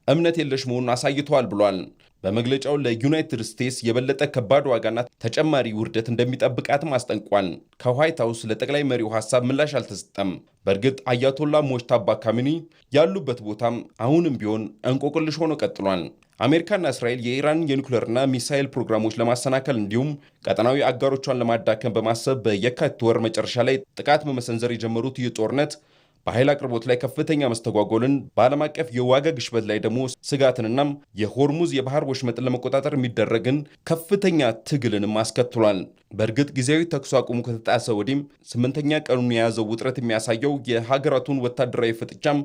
እምነት የለሽ መሆኑን አሳይተዋል ብሏል። በመግለጫው ለዩናይትድ ስቴትስ የበለጠ ከባድ ዋጋና ተጨማሪ ውርደት እንደሚጠብቃትም አስጠንቋል። ከዋይት ሃውስ ለጠቅላይ መሪው ሐሳብ ምላሽ አልተሰጠም። በእርግጥ አያቶላ ሙጅተባ ካሚኒ ያሉበት ቦታም አሁንም ቢሆን እንቆቅልሽ ሆኖ ቀጥሏል። አሜሪካና እስራኤል የኢራን የኒውክሌርና ሚሳኤል ፕሮግራሞች ለማሰናከል እንዲሁም ቀጠናዊ አጋሮቿን ለማዳከም በማሰብ በየካቲት ወር መጨረሻ ላይ ጥቃት በመሰንዘር የጀመሩት ይህ ጦርነት በኃይል አቅርቦት ላይ ከፍተኛ መስተጓጎልን፣ በዓለም አቀፍ የዋጋ ግሽበት ላይ ደግሞ ስጋትንና የሆርሙዝ የባህር ወሽመጥን ለመቆጣጠር የሚደረግን ከፍተኛ ትግልንም አስከትሏል። በእርግጥ ጊዜያዊ ተኩስ አቁሙ ከተጣሰ ወዲህም 8ኛ ቀኑን የያዘው ውጥረት የሚያሳየው የሀገራቱን ወታደራዊ ፍጥጫም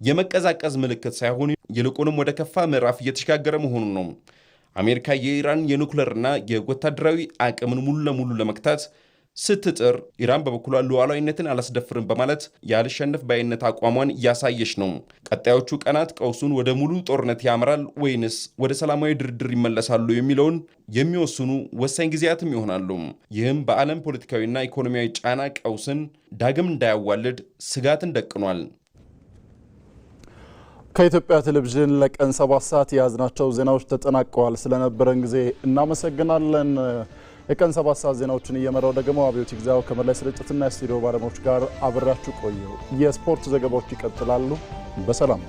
የመቀዛቀዝ ምልክት ሳይሆን ይልቁንም ወደ ከፋ ምዕራፍ እየተሸጋገረ መሆኑን ነው። አሜሪካ የኢራን የኒውክሌርና የወታደራዊ አቅምን ሙሉ ለሙሉ ለመክታት ስትጥር ኢራን በበኩሏ ሉዓላዊነትን አላስደፍርም በማለት ያልሸነፍ ባይነት አቋሟን እያሳየች ነው። ቀጣዮቹ ቀናት ቀውሱን ወደ ሙሉ ጦርነት ያመራል ወይንስ ወደ ሰላማዊ ድርድር ይመለሳሉ የሚለውን የሚወስኑ ወሳኝ ጊዜያትም ይሆናሉ። ይህም በዓለም ፖለቲካዊና ኢኮኖሚያዊ ጫና ቀውስን ዳግም እንዳያዋልድ ስጋትን ደቅኗል። ከኢትዮጵያ ቴሌቪዥን ለቀን 7 ሰዓት የያዝናቸው ዜናዎች ተጠናቀዋል። ስለነበረን ጊዜ እናመሰግናለን። የቀን 7 ሰዓት ዜናዎችን እየመራው ደግሞ አብዮት ይግዛው ከመላይ ስርጭትና የስቱዲዮ ባለሙያዎች ጋር አብራችሁ ቆየው። የስፖርት ዘገባዎች ይቀጥላሉ። በሰላም